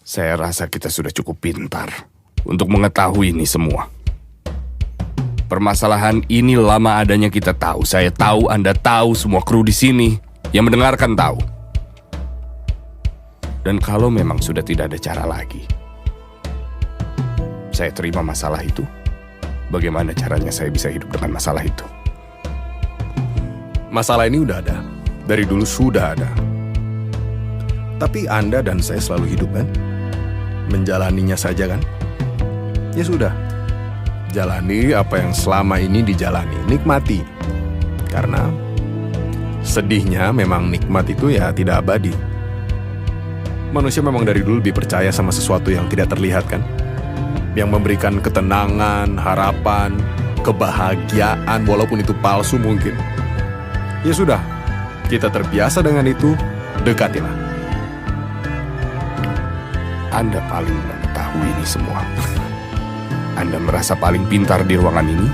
Saya rasa kita sudah cukup pintar untuk mengetahui ini semua. Permasalahan ini lama adanya kita tahu. Saya tahu, Anda tahu, semua kru di sini yang mendengarkan tahu. Dan kalau memang sudah tidak ada cara lagi, saya terima masalah itu. Bagaimana caranya saya bisa hidup dengan masalah itu? Masalah ini udah ada. Dari dulu sudah ada. Tapi Anda dan saya selalu hidup kan? Menjalaninya saja kan? Ya sudah. Jalani apa yang selama ini dijalani. Nikmati. Karena sedihnya memang nikmat itu ya tidak abadi. Manusia memang dari dulu lebih percaya sama sesuatu yang tidak terlihat kan? Yang memberikan ketenangan, harapan, kebahagiaan walaupun itu palsu mungkin. Ya sudah, kita terbiasa dengan itu, dekatilah. Anda paling mengetahui ini semua. Anda merasa paling pintar di ruangan ini?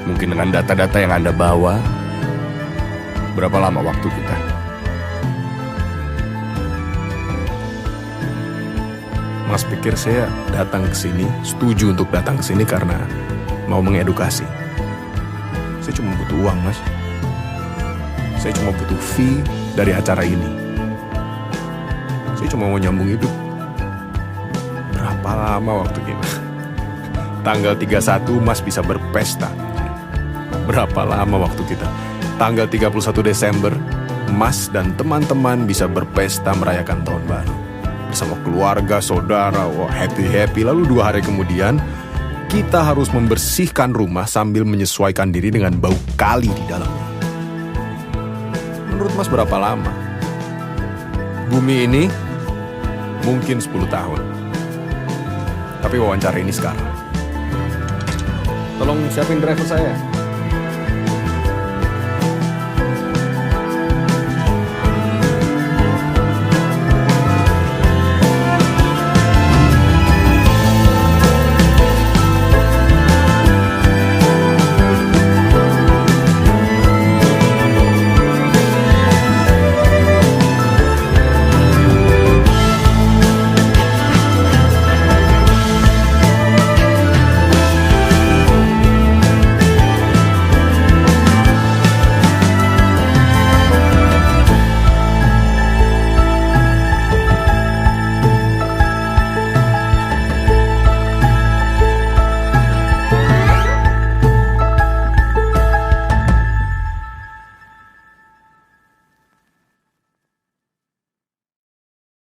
Mungkin dengan data-data yang Anda bawa. Berapa lama waktu kita? Mas pikir saya datang ke sini, setuju untuk datang ke sini karena mau mengedukasi. Saya cuma butuh uang, Mas. Saya cuma butuh fee dari acara ini. Saya cuma mau nyambung hidup. Berapa lama waktu kita? Tanggal 31 Mas bisa berpesta. Berapa lama waktu kita? Tanggal 31 Desember, Mas dan teman-teman bisa berpesta merayakan tahun baru. Bersama keluarga, saudara, wah happy-happy. Lalu 2 hari kemudian, kita harus membersihkan rumah sambil menyesuaikan diri dengan bau kali di dalamnya. Menurut Mas berapa lama? Bumi ini mungkin 10 tahun. Tapi wawancara ini sekarang. Tolong siapin driver saya.